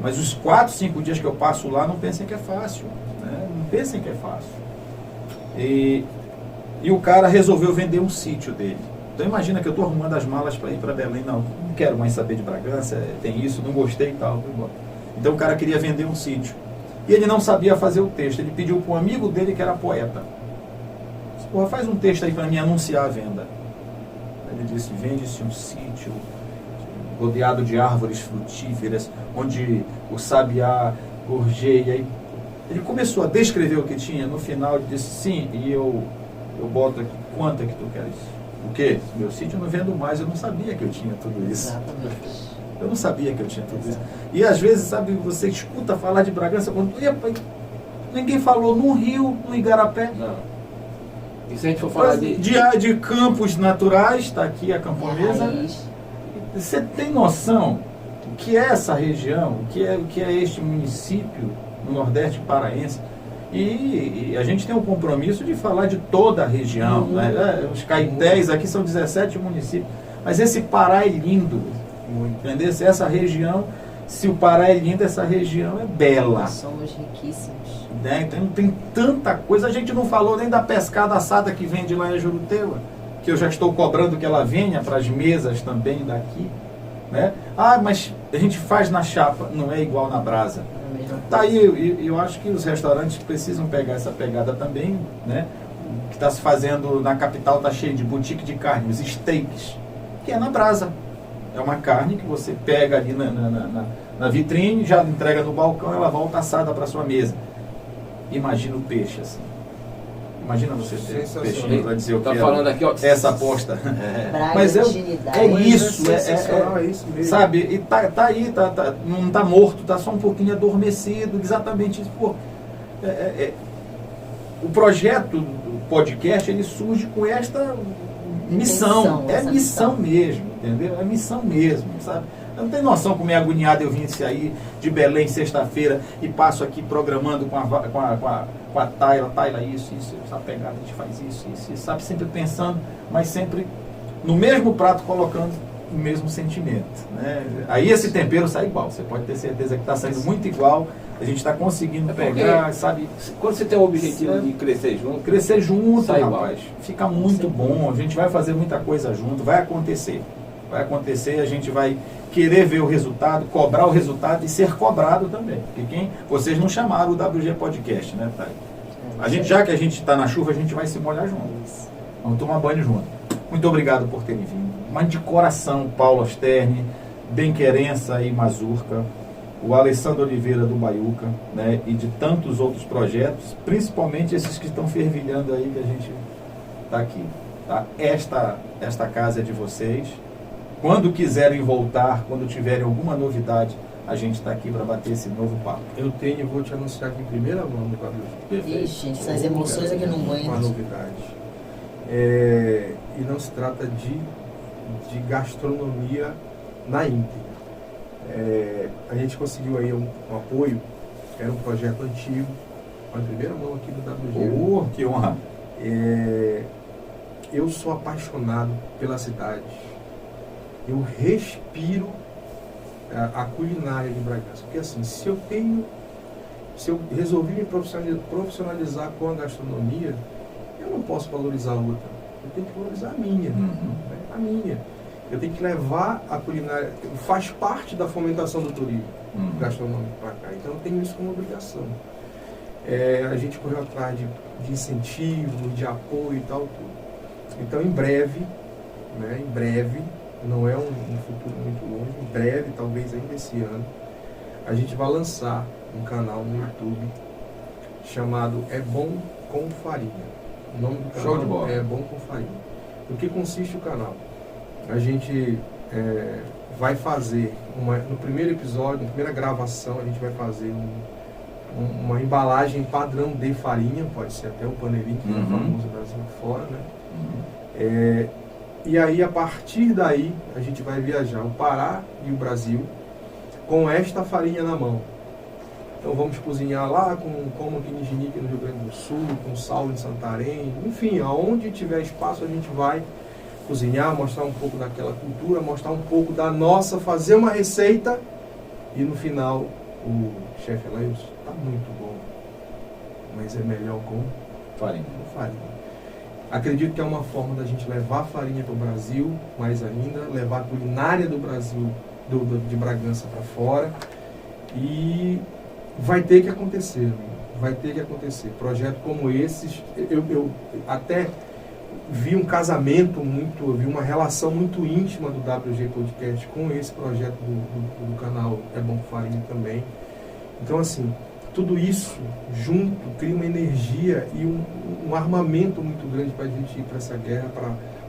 Mas os 4, 5 dias que eu passo lá, não pensem que é fácil, né? Não pensem que é fácil. E o cara resolveu vender um sítio dele. Então imagina que eu estou arrumando as malas para ir para Belém. Não quero mais saber de Bragança, tem isso, não gostei e tal. Então o cara queria vender um sítio. E ele não sabia fazer o texto. Ele pediu para um amigo dele que era poeta. Disse, porra, faz um texto aí para mim anunciar a venda. Ele disse, vende-se um sítio rodeado de árvores frutíferas, onde o sabiá gorjeia. Ele começou a descrever o que tinha. No final ele disse, sim, e eu boto aqui, quanto é que tu queres? O quê? Meu sítio eu não vendo mais, eu não sabia que eu tinha tudo isso. Exatamente. Eu não sabia que eu tinha tudo isso. E às vezes, sabe, você escuta falar de Bragança, quando ninguém falou no Rio, no Igarapé. Não. E se a gente for falar de campos naturais, está aqui a Camponesa. Você tem noção o que é essa região, o que é este município no Nordeste paraense? E a gente tem o compromisso de falar de toda a região, né? Os Caetés aqui são 17 municípios, mas esse Pará é lindo, entendeu? Se essa região, se o Pará é lindo, essa região é bela. Nós somos riquíssimos. Né? Então tem tanta coisa, a gente não falou nem da pescada assada que vende lá em Juruteua, que eu já estou cobrando que ela venha para as mesas também daqui, né? Ah, mas a gente faz na chapa, não é igual na brasa. Tá aí, eu acho que os restaurantes precisam pegar essa pegada também, né? O que está se fazendo na capital está cheio de boutique de carne, os steaks, que é na brasa. É uma carne que você pega ali na vitrine, já entrega no balcão, ela volta assada para sua mesa. Imagina o peixe assim. Imagina você ter peixe para dizer o que tá falando aqui, ó, essa aposta. Mas é isso, é isso mesmo. Sabe? E tá aí, não tá morto, tá só um pouquinho adormecido, exatamente isso. Pô, o projeto do podcast, ele surge com esta missão. Missão mesmo, entendeu? É missão mesmo, sabe? Eu não tenho noção como é agoniado eu vim aí de Belém sexta-feira e passo aqui programando com a Tayla, isso, essa pegada, a gente faz isso, sabe? Sempre pensando, mas sempre no mesmo prato colocando o mesmo sentimento, né? Aí esse tempero sai igual, você pode ter certeza que está saindo muito igual, a gente está conseguindo pegar, sabe? Quando você tem o objetivo de crescer junto, sai rapaz, igual. Fica muito bom, a gente vai fazer muita coisa junto, vai acontecer, a gente vai querer ver o resultado, cobrar o resultado e ser cobrado também. Porque vocês não chamaram o WG Podcast, né, Thay? Já que a gente está na chuva, a gente vai se molhar junto. Vamos tomar banho junto. Muito obrigado por terem vindo. Mas de coração, Paulo Asterne, Benquerença e Mazurca, o Alessandro Oliveira do Baiuca, né, e de tantos outros projetos, principalmente esses que estão fervilhando aí, que a gente está aqui. Tá? Esta casa é de vocês. Quando quiserem voltar, quando tiverem alguma novidade, a gente está aqui para bater esse novo papo. Vou te anunciar aqui em primeira mão do WG. Ixi, gente, essas emoções aqui não aguentam. Uma novidade. E não se trata de gastronomia na íntegra. A gente conseguiu aí um apoio, era um projeto antigo, em primeira mão aqui do WG. Que honra! Eu sou apaixonado pela cidade. Eu respiro a culinária de Bragança. Porque assim, se eu resolvi me profissionalizar com a gastronomia, eu não posso valorizar a outra. Eu tenho que valorizar a minha. A minha. Eu tenho que levar a culinária, faz parte da fomentação do turismo gastronômico para cá. Então eu tenho isso como obrigação. A gente correu atrás de incentivo, de apoio e tal, tudo. Então em breve, não é um futuro muito longe, em breve, talvez ainda esse ano, a gente vai lançar um canal no YouTube chamado É Bom com Farinha. O nome do canal Show de bola. É Bom com Farinha. No que consiste o canal? A gente vai fazer, no primeiro episódio, na primeira gravação, a gente vai fazer uma embalagem padrão de farinha, pode ser até o panelinho, que é famoso Brasil fora, né? E aí, a partir daí, a gente vai viajar o Pará e o Brasil com esta farinha na mão. Então vamos cozinhar lá como aqui em Nijinique, no Rio Grande do Sul, com sal em Santarém, enfim, aonde tiver espaço a gente vai cozinhar, mostrar um pouco daquela cultura, mostrar um pouco da nossa, fazer uma receita e no final o chefe Leilson, está muito bom, mas é melhor com farinha. Acredito que é uma forma da gente levar a farinha para o Brasil, mais ainda, levar a culinária do Brasil, de Bragança para fora, e vai ter que acontecer, amigo. Vai ter que acontecer. Projetos como esses, eu até vi um casamento eu vi uma relação muito íntima do WG Podcast com esse projeto do canal É Bom com Farinha também. Então, assim, tudo isso junto cria uma energia e um armamento muito grande para a gente ir para essa guerra,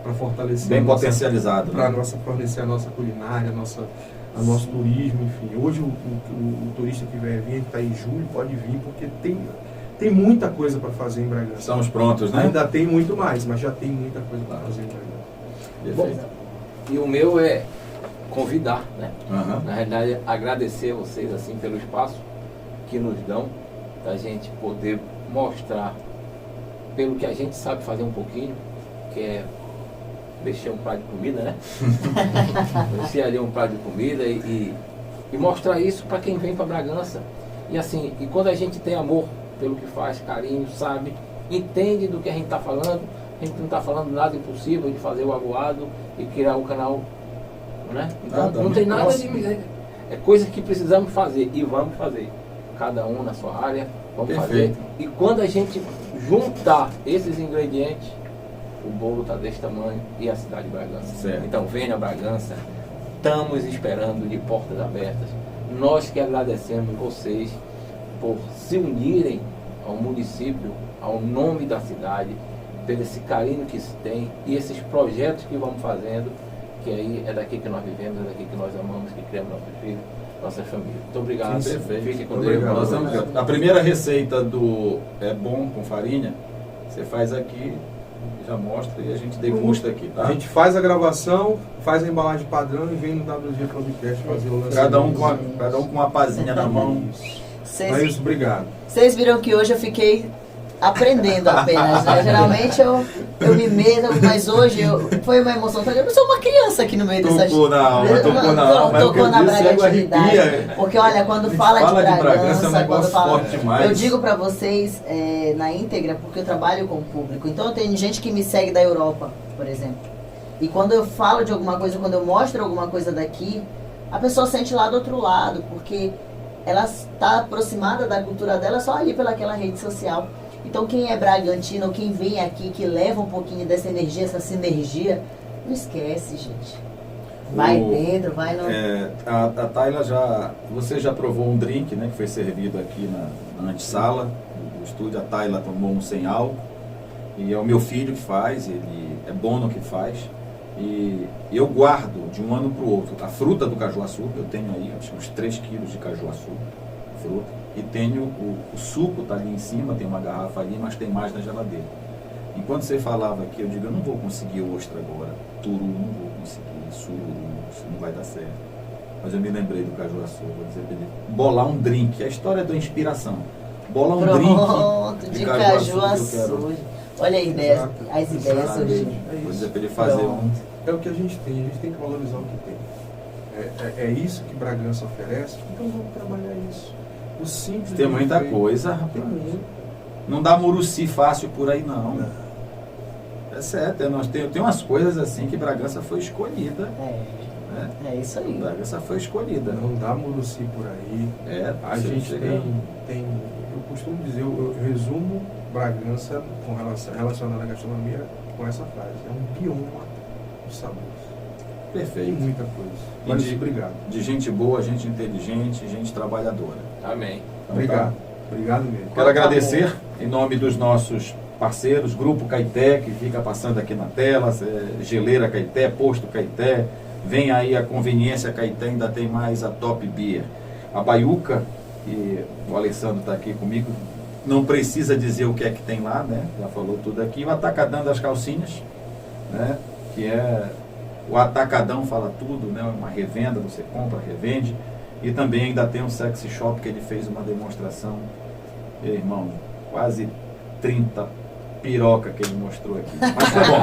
para fortalecer. Bem potencializado. Para fornecer a nossa culinária, o nosso turismo, enfim. Hoje o turista que vier vir, está em julho, pode vir, porque tem muita coisa para fazer em Bragança. Estamos prontos, né? Ainda tem muito mais, mas já tem muita coisa para fazer em Bragança. Bom, e o meu é convidar, né? Na realidade, agradecer a vocês assim pelo espaço que nos dão, da gente poder mostrar pelo que a gente sabe fazer um pouquinho, que é mexer um prato de comida, né? Mexer ali um prato de comida e mostrar isso para quem vem para Bragança. E assim, e quando a gente tem amor pelo que faz, carinho, sabe, entende do que a gente está falando, a gente não está falando nada impossível de fazer o aguado e criar o canal, né? Então não tem nada de... É coisa que precisamos fazer e vamos fazer. Cada um na sua área, vamos fazer. E quando a gente juntar esses ingredientes, o bolo está desse tamanho e a cidade de Bragança. Certo. Então venha a Bragança, estamos esperando de portas abertas. Nós que agradecemos vocês por se unirem ao município, ao nome da cidade, pelo esse carinho que se tem e esses projetos que vamos fazendo, que aí é daqui que nós vivemos, é daqui que nós amamos, que criamos nossos filhos, nossa família. Muito obrigado. Sim, perfeito. Fique com Deus. A primeira receita do É Bom com Farinha, você faz aqui, já mostra e a gente degusta aqui, tá? A gente faz a gravação, faz a embalagem padrão e vem no WG Podcast fazer o lançamento. Cada um com uma pazinha na mão. É isso, obrigado. Vocês viram que hoje eu fiquei aprendendo apenas, né? Geralmente eu me meto, mas hoje foi uma emoção. Eu sou uma criança aqui no meio dessas... Tocou na alma. Tocou na bragantilidade. Porque olha, quando fala de Bragança, quando fala... Eu digo pra vocês na íntegra, porque eu trabalho com o público. Então tem gente que me segue da Europa, por exemplo. E quando eu falo de alguma coisa, quando eu mostro alguma coisa daqui, a pessoa sente lá do outro lado, porque ela está aproximada da cultura dela só ali pelaquela rede social. Então quem é bragantino, quem vem aqui, que leva um pouquinho dessa energia, essa sinergia, não esquece, gente. Vai dentro, vai no... A Tayla você já provou um drink, né, que foi servido aqui na antessala do estúdio. A Tayla tomou um sem álcool. E é o meu filho que faz, ele é bom no que faz. E eu guardo de um ano para o outro a fruta do cajuaçu. Eu tenho aí acho que uns 3 quilos de cajuaçu, fruta. E tenho o suco, tá ali em cima, tem uma garrafa ali, mas tem mais na geladeira. Enquanto você falava aqui, eu digo, eu não vou conseguir ostra agora, turu, não vou conseguir, sururu, isso não vai dar certo. Mas eu me lembrei do cajuaçu, vou dizer pra ele, bolar um drink, a história da inspiração. Bolar um drink de cajuaçu. Olha a ideia, as ideias surgindo. Vou dizer pra ele fazer um... É o que a gente tem que valorizar o que tem. É isso que Bragança oferece, então vamos trabalhar isso. O simples tem muita coisa, rapaz. Não dá muruci fácil por aí, não. É certo, tem umas coisas assim que Bragança foi escolhida. É isso aí. Bragança foi escolhida. Não dá muruci por aí. A gente tem. Eu costumo dizer, eu resumo Bragança relacionado à gastronomia com essa frase. É um bioma de sabores. Tem Perfeito. muita coisa. E Mas obrigado. De gente boa, gente inteligente, gente trabalhadora. Amém. Então, Obrigado. tá? Obrigado mesmo. Quero agradecer em nome dos nossos parceiros, Grupo Caeté, que fica passando aqui na tela, Geleira Caeté, Posto Caeté, vem aí a Conveniência Caeté, ainda tem mais a Top Beer. A Baiuca, que o Alessandro está aqui comigo, não precisa dizer o que é que tem lá, né? Já falou tudo aqui. O Atacadão das Calcinhas, né? Que é o Atacadão fala tudo, né? Uma revenda, você compra, revende. E também ainda tem um sexy shop que ele fez uma demonstração, meu irmão, quase 30 piroca que ele mostrou aqui. Mas foi bom.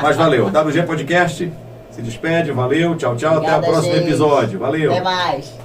Mas valeu. WG Podcast se despede, valeu, tchau, tchau. Obrigada, até o próximo gente. episódio. Valeu. Até mais.